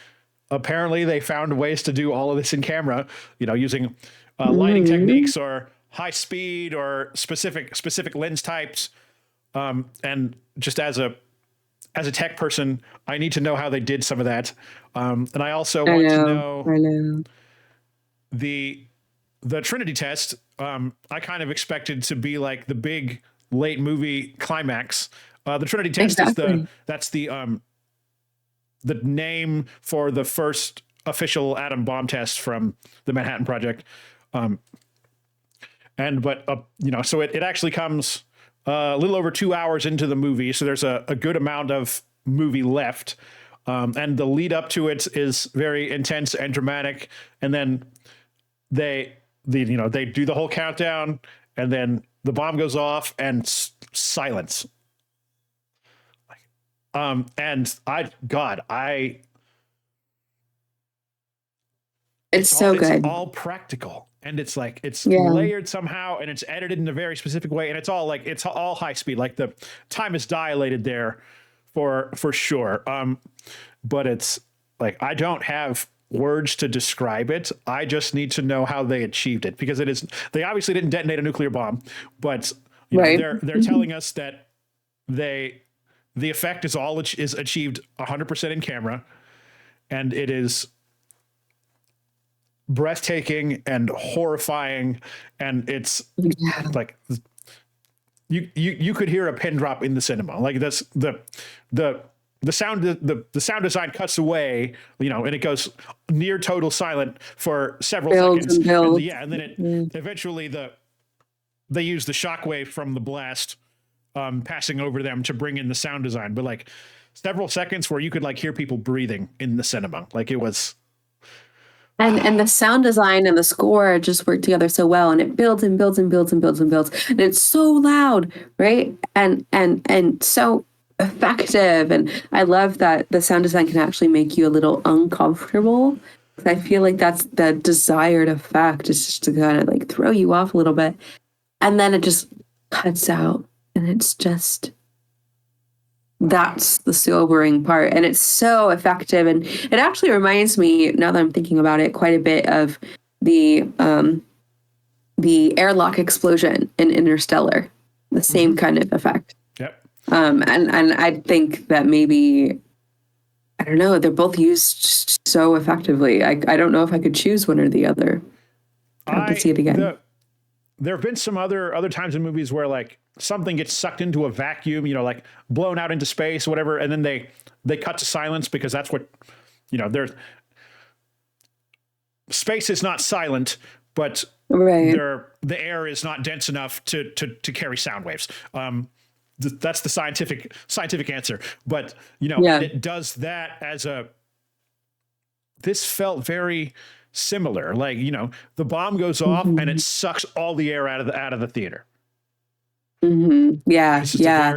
S1: apparently they found ways to do all of this in camera, using lighting techniques or high speed or specific lens types, and just as a tech person, I need to know how they did some of that. And I also want to know the Trinity test, I kind of expected to be like the big late movie climax. The Trinity test
S2: Exactly.
S1: that's the name for the first official atom bomb test from the Manhattan Project. So it actually comes a little over 2 hours into the movie, so there's a good amount of movie left, and the lead up to it is very intense and dramatic, and then they do the whole countdown, and then the bomb goes off and silence. And
S2: It's so good.
S1: It's all practical, and it's like it's
S2: Yeah.
S1: layered somehow, and it's edited in a very specific way, and it's all high speed. Like the time is dilated there for sure. But it's like I don't have words to describe it. I just need to know how they achieved it, because they obviously didn't detonate a nuclear bomb, but
S2: Right.
S1: they're telling us that the effect is achieved 100% in camera, and it is breathtaking and horrifying, and it's
S2: Yeah.
S1: like you could hear a pin drop in the cinema. Like that's the sound design cuts away, and it goes near total silent for several
S2: Builds
S1: seconds.
S2: and builds.
S1: And then it eventually they use the shockwave from the blast passing over them to bring in the sound design. But like several seconds where you could like hear people breathing in the cinema. Like it was.
S2: And the sound design and the score just work together so well, and it builds and builds and builds and builds and builds, and it's so loud, right? And so effective. And I love that the sound design can actually make you a little uncomfortable. I feel like that's the desired effect, is just to kind of like throw you off a little bit, and then it just cuts out, and it's just. That's the sobering part, and it's so effective. And it actually reminds me, now that I'm thinking about it, quite a bit of the airlock explosion in Interstellar, the same kind of effect.
S1: Yep.
S2: And I think that maybe, I don't know, they're both used so effectively. I don't know if I could choose one or the other. I have to see it again.
S1: There have been some other times in movies where like something gets sucked into a vacuum, like blown out into space or whatever, and then they cut to silence, because that's what there's space is not silent, but
S2: Right.
S1: the air is not dense enough to carry sound waves. That's the scientific answer. But it does that as this felt very similar. Like the bomb goes off and it sucks all the air out of the theater.
S2: Mm-hmm. Yeah, yeah,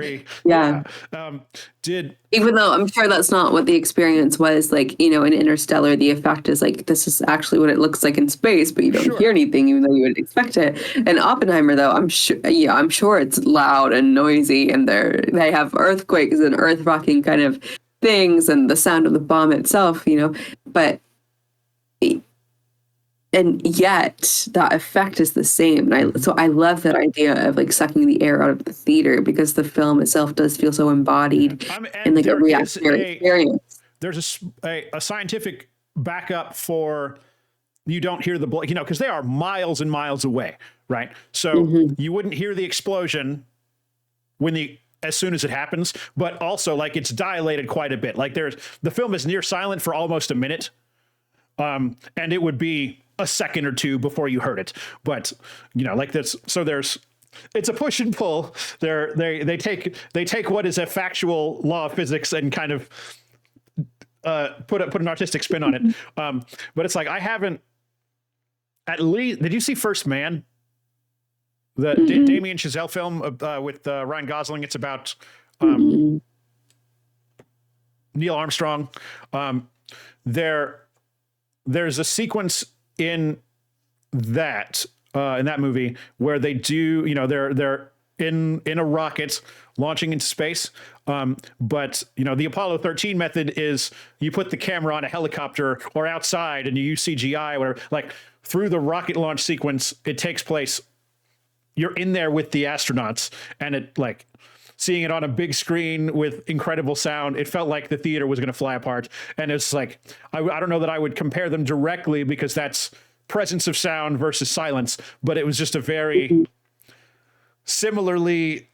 S2: even though I'm sure that's not what the experience was like, in Interstellar, the effect is like, this is actually what it looks like in space, but you don't hear anything, even though you would expect it. And Oppenheimer, though, I'm sure it's loud and noisy, and they have earthquakes and earth-rocking kind of things, and the sound of the bomb itself, but. And yet that effect is the same. And I love that idea of like sucking the air out of the theater, because the film itself does feel so embodied in like a reactionary experience.
S1: There's a scientific backup for you don't hear the because they are miles and miles away, right? So you wouldn't hear the explosion as soon as it happens, but also like it's dilated quite a bit. Like the film is near silent for almost a minute, and it would be a second or two before you heard it. But like this, so it's a push and pull. They take what is a factual law of physics and kind of put an artistic spin on it. But it's like, I haven't, at least, did you see First Man? The Damien Chazelle film with Ryan Gosling. It's about Neil Armstrong. There's a sequence in that movie where they do, they're in a rocket launching into space. But the Apollo 13 method is you put the camera on a helicopter or outside and you use CGI or whatever. Like through the rocket launch sequence, it takes place. You're in there with the astronauts, and it like seeing it on a big screen with incredible sound, it felt like the theater was going to fly apart. And it's like, I don't know that I would compare them directly, because that's presence of sound versus silence, but it was just a very similarly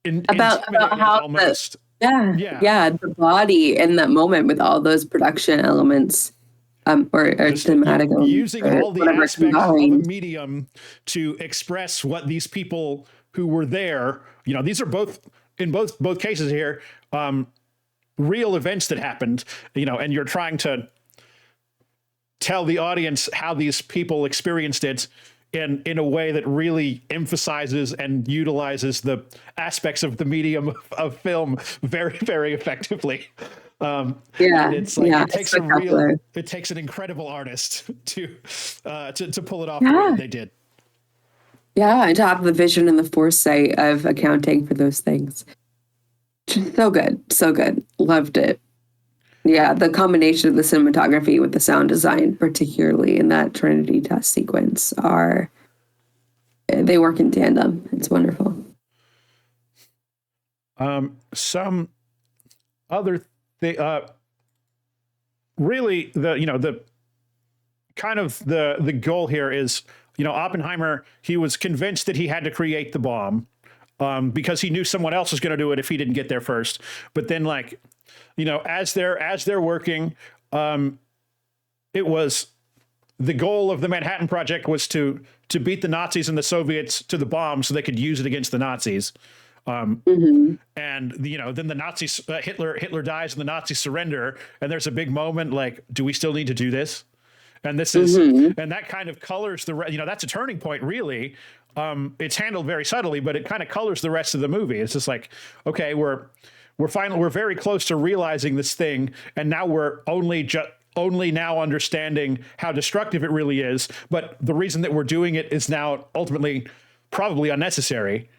S2: About
S1: intimidating
S2: how
S1: almost.
S2: the body in that moment with all those production elements, or
S1: Just
S2: thematic elements,
S1: using
S2: or
S1: all the
S2: whatever
S1: aspects of a
S2: combined.
S1: medium to express what these people who were there, these are both in both cases here, real events that happened, and you're trying to tell the audience how these people experienced it in a way that really emphasizes and utilizes the aspects of the medium of film very, very effectively. And it's like it takes an incredible artist to pull it off the way that they did.
S2: Yeah, and to have the vision and the foresight of accounting for those things. So good. So good. Loved it. Yeah, the combination of the cinematography with the sound design, particularly in that Trinity test sequence, they work in tandem. It's wonderful.
S1: Some other thing, really, the kind of the goal here is, Oppenheimer, he was convinced that he had to create the bomb, because he knew someone else was going to do it if he didn't get there first. But then, as they're working, it was the goal of the Manhattan Project was to beat the Nazis and the Soviets to the bomb so they could use it against the Nazis. And then the Nazis, Hitler dies and the Nazis surrender, and there's a big moment like, do we still need to do this? And this is, and that kind of colors that's a turning point, really. It's handled very subtly, but it kind of colors the rest of the movie. It's just like, okay, we're very close to realizing this thing, and now we're only now understanding how destructive it really is. But the reason that we're doing it is now ultimately probably unnecessary.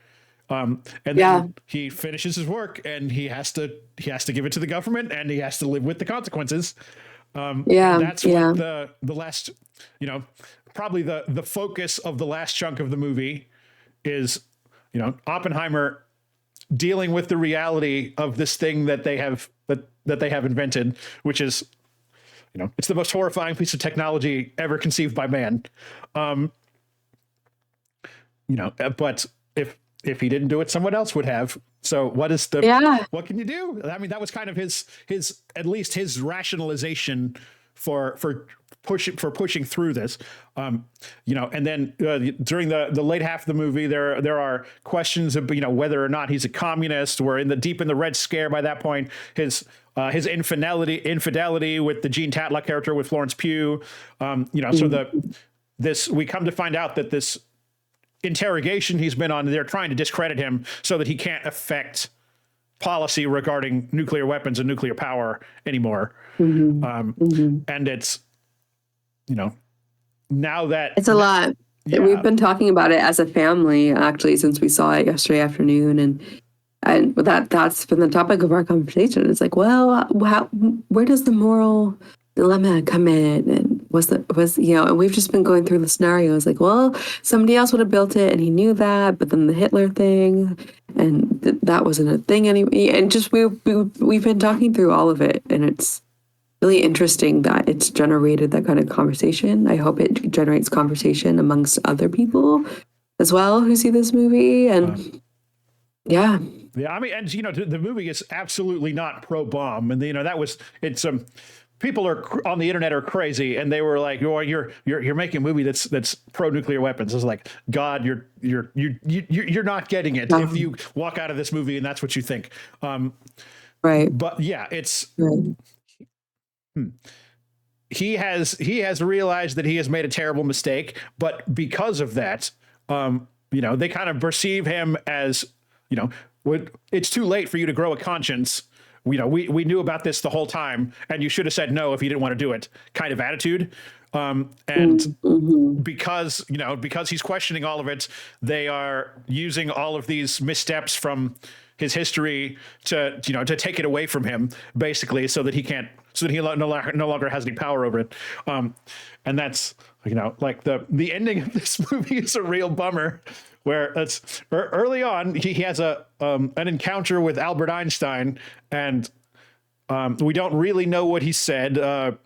S1: And then he finishes his work, and he has to give it to the government, and he has to live with the consequences. That's what the last, probably the focus of the last chunk of the movie is, Oppenheimer dealing with the reality of this thing that they have invented, which is, it's the most horrifying piece of technology ever conceived by man. But if he didn't do it, someone else would have. So what can you do? I mean, that was kind of his at least his rationalization for pushing through this. And then during the late half of the movie, there are questions of whether or not he's a communist. We're deep in the Red Scare by that point. His infidelity with the Gene Tatlock character with Florence Pugh. So we come to find out that this interrogation he's been on, they're trying to discredit him so that he can't affect policy regarding nuclear weapons and nuclear power anymore. And it's, now that
S2: it's a lot. We've been talking about it as a family actually since we saw it yesterday afternoon, and that's been the topic of our conversation. It's like, well, where does the moral dilemma come in? And and we've just been going through the scenarios like, well, somebody else would have built it and he knew that, but then the Hitler thing, and that wasn't a thing anyway. And just we've been talking through all of it, and it's really interesting that it's generated that kind of conversation. I hope it generates conversation amongst other people as well who see this movie. And yeah,
S1: I mean, and the movie is absolutely not pro-bomb, and people are on the internet are crazy, and they were like, "Oh, you're making a movie that's pro-nuclear weapons." I was like, "God, you're not getting it if you walk out of this movie and that's what you think."
S2: Right.
S1: But yeah, it's he has realized that he has made a terrible mistake, but because of that, they kind of perceive him as, it's too late for you to grow a conscience. We knew about this the whole time, and you should have said no if you didn't want to do it, kind of attitude. Because he's questioning all of it, they are using all of these missteps from his history to take it away from him, basically, so that he no longer has any power over it. And that's, like the ending of this movie is a real bummer, where it's early on, he has an encounter with Albert Einstein, and we don't really know what he said.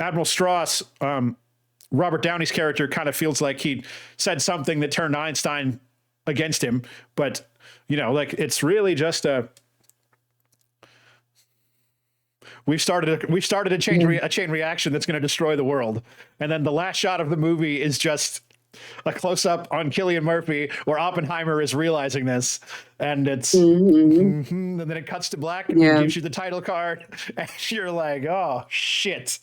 S1: Admiral Strauss, Robert Downey's character, kind of feels like he said something that turned Einstein against him, but like it's really just we've started a chain reaction that's going to destroy the world. And then the last shot of the movie is just a close up on Cillian Murphy where Oppenheimer is realizing this, and it's and then it cuts to black and gives you the title card, and you're like, oh shit.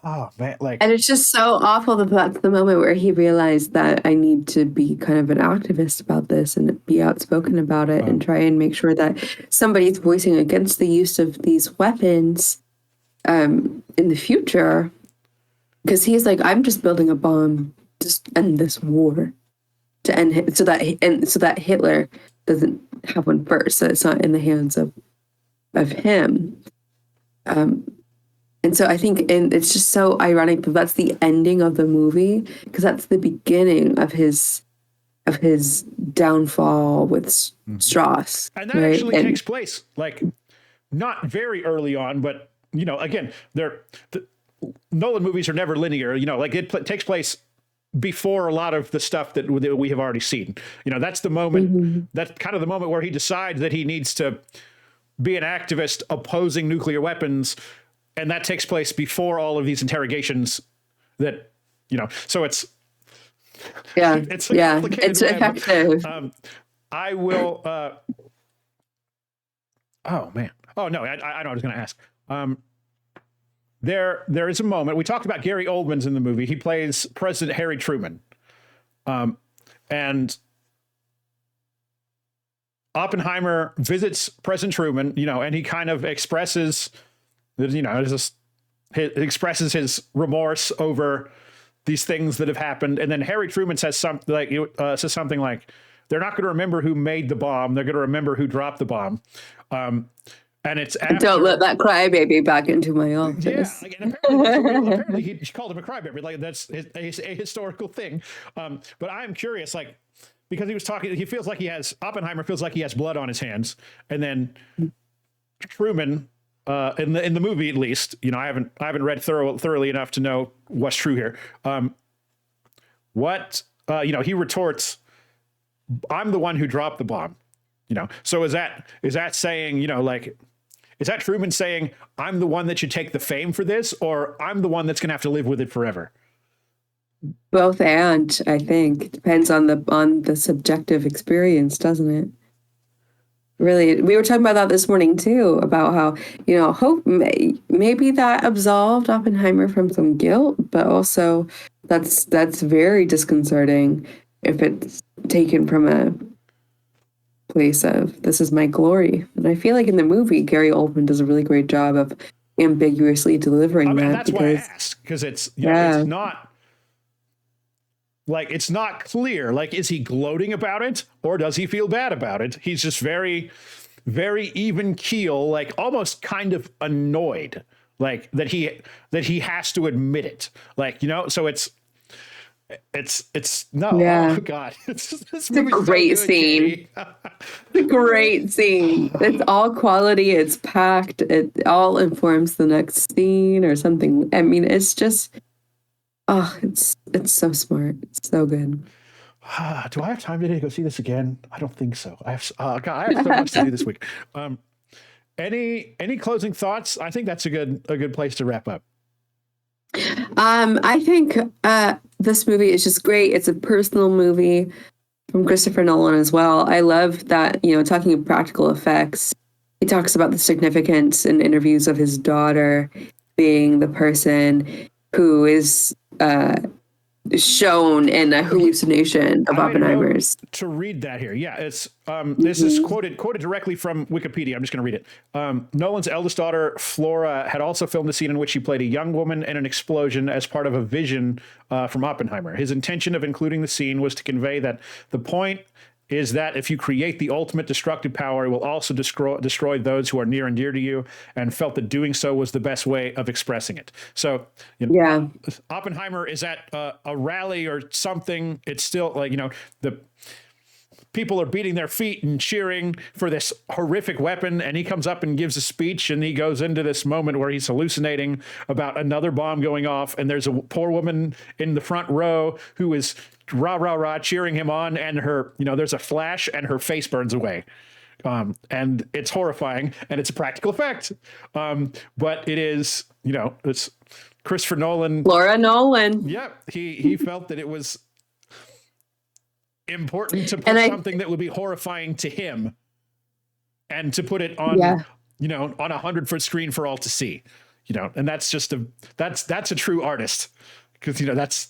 S1: Oh man, like,
S2: and it's just so awful that that's the moment where he realized that I need to be kind of an activist about this and be outspoken about it and try and make sure that somebody's voicing against the use of these weapons in the future. Because he's like, I'm just building a bomb just end this war, to end so that Hitler doesn't have one first, so it's not in the hands of him. And so I think, and it's just so ironic that that's the ending of the movie, because that's the beginning of his downfall with Strauss.
S1: And that actually takes place like not very early on, but again, Nolan movies are never linear. Like it takes place before a lot of the stuff that we have already seen. That's the moment. That's kind of the moment where he decides that he needs to be an activist opposing nuclear weapons. And that takes place before all of these interrogations that, so it's
S2: it's effective.
S1: I will, oh man. Oh no, I know I was going to ask. There is a moment, we talked about Gary Oldman's in the movie. He plays President Harry Truman. And Oppenheimer visits President Truman, and he kind of expresses expresses his remorse over these things that have happened. And then Harry Truman says something like, they're not going to remember who made the bomb. They're going to remember who dropped the bomb. And it's after,
S2: don't let that crybaby back into my office.
S1: Yeah, and apparently he called him a crybaby. Like that's a historical thing. But I'm curious, like, because he was talking, Oppenheimer feels like he has blood on his hands, and then Truman, in the movie at least, I haven't read thoroughly enough to know what's true here. He retorts, "I'm the one who dropped the bomb." So is that saying, is that Truman saying, I'm the one that should take the fame for this, or I'm the one that's going to have to live with it forever?
S2: Both, and I think depends on the subjective experience, doesn't it? Really, we were talking about that this morning too, about how hope maybe that absolved Oppenheimer from some guilt, but also that's very disconcerting if it's taken from a place of this is my glory. And I feel like in the movie, Gary Oldman does a really great job of ambiguously delivering that.
S1: That's why I asked, because it's it's not. Like, it's not clear. Like, is he gloating about it, or does he feel bad about it? He's just very, very even keel, like almost kind of annoyed, like that he has to admit it. Like, so it's no. Yeah. Oh God, it's
S2: a great scene. It's a great scene. It's all quality. It's packed. It all informs the next scene or something. I mean, it's just. Oh, it's so smart. It's so good.
S1: Do I have time today to go see this again? I don't think so. I have so much to do this week. Any closing thoughts? I think that's a good place to wrap up.
S2: I think this movie is just great. It's a personal movie from Christopher Nolan as well. I love that, talking of practical effects, he talks about the significance in interviews of his daughter being the person who is shown in a hallucination of Oppenheimer's.
S1: To read that here. Yeah, it's this is quoted directly from Wikipedia. I'm just going to read it. Nolan's eldest daughter, Flora, had also filmed a scene in which she played a young woman in an explosion as part of a vision from Oppenheimer. His intention of including the scene was to convey that the point is that if you create the ultimate destructive power, it will also destroy those who are near and dear to you, and felt that doing so was the best way of expressing it. So, Oppenheimer is at a rally or something. It's still like, people are beating their feet and cheering for this horrific weapon, and he comes up and gives a speech, and he goes into this moment where he's hallucinating about another bomb going off, and there's a poor woman in the front row who is rah rah rah cheering him on, and her, there's a flash and her face burns away. And it's horrifying, and it's a practical effect. But it is, it's Christopher Nolan.
S2: Laura Nolan.
S1: Yeah, he felt that it was important to put something that would be horrifying to him, and to put it on, on 100-foot screen for all to see, and that's just that's a true artist, because that's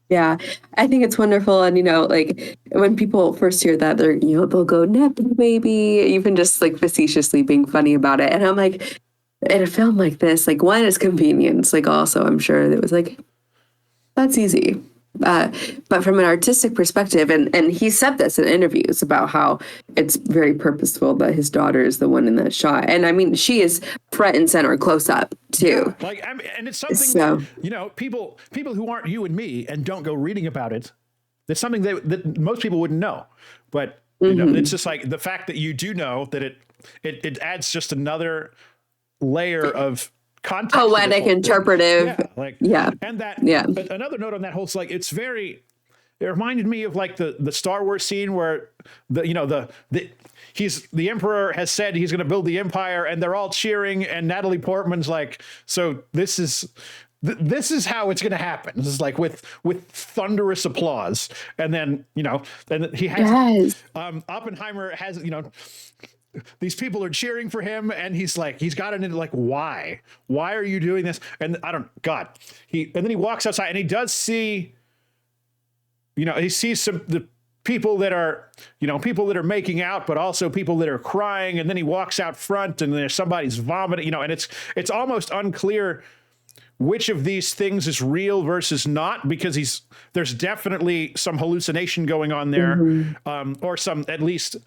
S2: Yeah, I think it's wonderful. And, like when people first hear that, they're, they'll go, Nepo baby, even just like facetiously being funny about it. And I'm like, in a film like this, like, one is convenience. Like, also, I'm sure it was like, that's easy. But from an artistic perspective, and he said this in interviews about how it's very purposeful that his daughter is the one in that shot. And I mean, she is front and center, close up too.
S1: Yeah, like, and it's something that, people who aren't you and me and don't go reading about it, there's something that most people wouldn't know. But it's just like the fact that you do know that it adds just another layer of context,
S2: poetic, interpretive,
S1: and another note on that whole, like, it reminded me of like the Star Wars scene where the emperor has said he's going to build the empire, and they're all cheering, and Natalie Portman's like, so this is how it's going to happen. This is like with thunderous applause, and then and he has Oppenheimer has these people are cheering for him, and he's got it into like, why are you doing this? And and then he walks outside, and he does see, he sees the people that are making out, but also people that are crying. And then he walks out front, and there's somebody's vomiting, and it's almost unclear which of these things is real versus not, because there's definitely some hallucination going on there, or some, at least,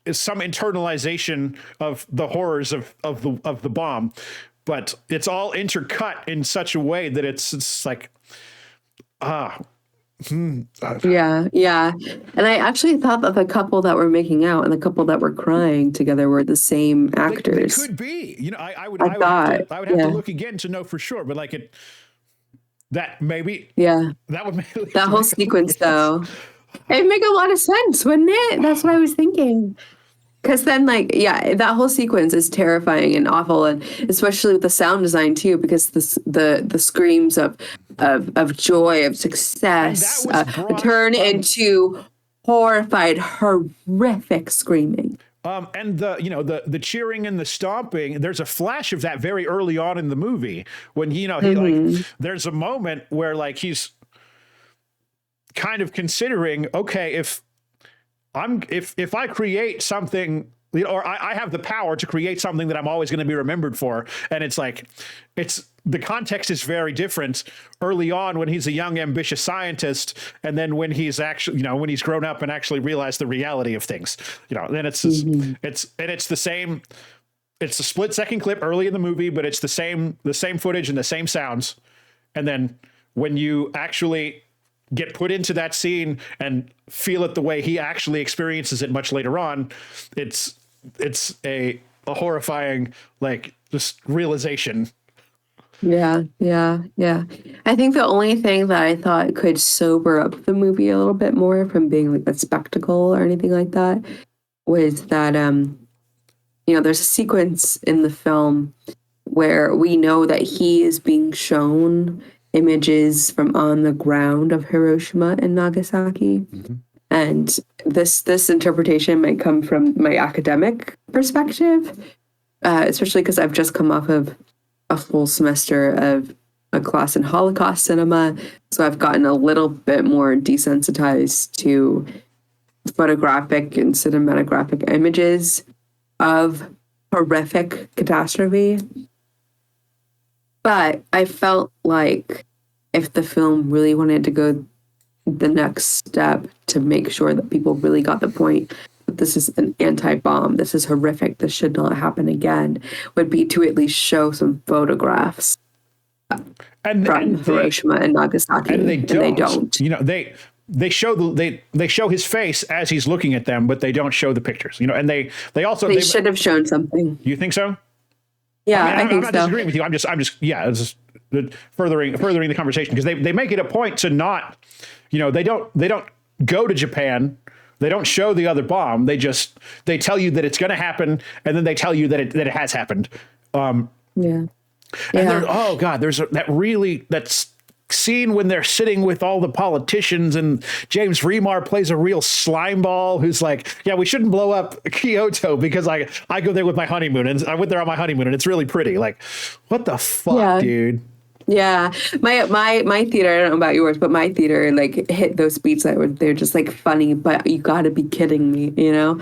S1: is some internalization of the horrors of the bomb, but it's all intercut in such a way that it's like, yeah.
S2: And I actually thought that the couple that were making out and the couple that were crying together were the same actors.
S1: They could be, I would have to look again to know for sure, but like that would make
S2: that whole sequence though. It'd make a lot of sense, wouldn't it? That's what I was thinking. Because then, that whole sequence is terrifying and awful, and especially with the sound design too, because the screams of joy, of success, turn into horrified, horrific screaming.
S1: And the cheering and the stomping, there's a flash of that very early on in the movie when he there's a moment where like he's kind of considering, okay, if I create something, or I have the power to create something that I'm always going to be remembered for, and the context is very different early on when he's a young ambitious scientist, and then when he's actually when he's grown up and actually realized the reality of things, then it's the same. It's a split-second clip early in the movie, but it's the same footage and the same sounds, and then when you actually get put into that scene and feel it the way he actually experiences it much later on, it's a horrifying, like, just realization.
S2: Yeah. I think the only thing that I thought could sober up the movie a little bit more from being like a spectacle or anything like that was that there's a sequence in the film where we know that he is being shown images from on the ground of Hiroshima and Nagasaki. Mm-hmm. And this interpretation might come from my academic perspective, especially because I've just come off of a full semester of a class in Holocaust cinema. So I've gotten a little bit more desensitized to photographic and cinematographic images of horrific catastrophe. But I felt like if the film really wanted to go the next step to make sure that people really got the point that this is an anti-bomb, this is horrific, this should not happen again, would be to at least show some photographs from Hiroshima and Nagasaki.
S1: And they don't. they show they show his face as he's looking at them, but they don't show the pictures, you know. And they also
S2: They should have shown something.
S1: You think so?
S2: Yeah,
S1: I mean,
S2: I think
S1: I'm not
S2: so.
S1: disagreeing with you. I'm just yeah, it's just furthering the conversation, because they make it a point to not, you know, they don't go to Japan. They don't show the other bomb. They tell you that it's going to happen, and then they tell you that it has happened.
S2: Yeah.
S1: And oh God, there's that's scene when they're sitting with all the politicians, and James Remar plays a real slimeball who's like, yeah, we shouldn't blow up Kyoto because I go there with my honeymoon, and I went there on my honeymoon, and it's really pretty. Like, what the fuck, dude?
S2: Yeah, my theater, I don't know about yours, but my theater like hit those beats they're just like funny, but you got to be kidding me, you know?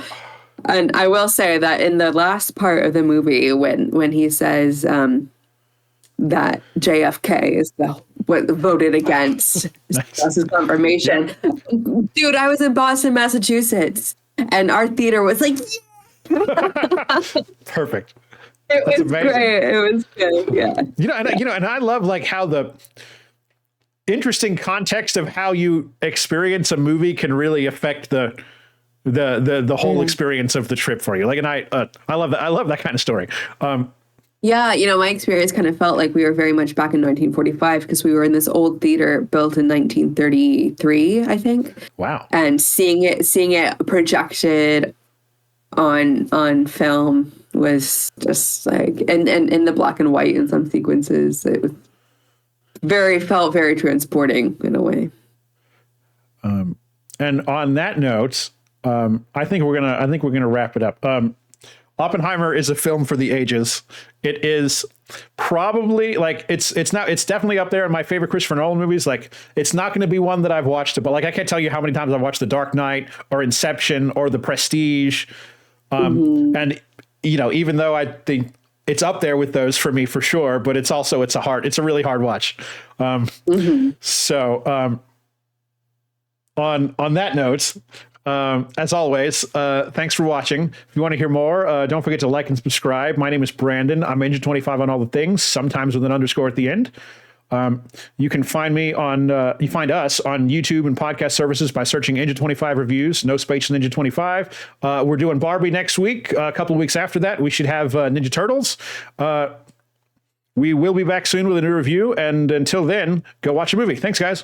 S2: And I will say that in the last part of the movie, when he says that JFK is what voted against his confirmation, dude, I was in Boston, Massachusetts, and our theater was like,
S1: perfect.
S2: It
S1: That's
S2: was
S1: amazing.
S2: great. It was good. Yeah.
S1: And I love like how the interesting context of how you experience a movie can really affect the whole experience of the trip for you. Like, and I love that. I love that kind of story.
S2: Yeah, my experience kind of felt like we were very much back in 1945 because we were in this old theater built in 1933, I think.
S1: Wow.
S2: And seeing it projected on film was just like, and in the black and white in some sequences, it was felt very transporting in a way.
S1: And on that note, I think we're gonna wrap it up. Oppenheimer is a film for the ages. It is probably like it's definitely up there in my favorite Christopher Nolan movies. Like, it's not going to be one that I've watched, but like I can't tell you how many times I've watched The Dark Knight or Inception or The Prestige. And even though I think it's up there with those for me for sure, but it's a really hard watch. So on that note, as always, thanks for watching. If you want to hear more, don't forget to like and subscribe. My name is Brandon. I'm Engine25 on all the things, sometimes with an underscore at the end. You can find us on YouTube and podcast services by searching Engine25 reviews, no space in Engine25. We're doing Barbie next week. A couple of weeks after that, we should have Ninja Turtles. We will be back soon with a new review. And until then, go watch a movie. Thanks, guys.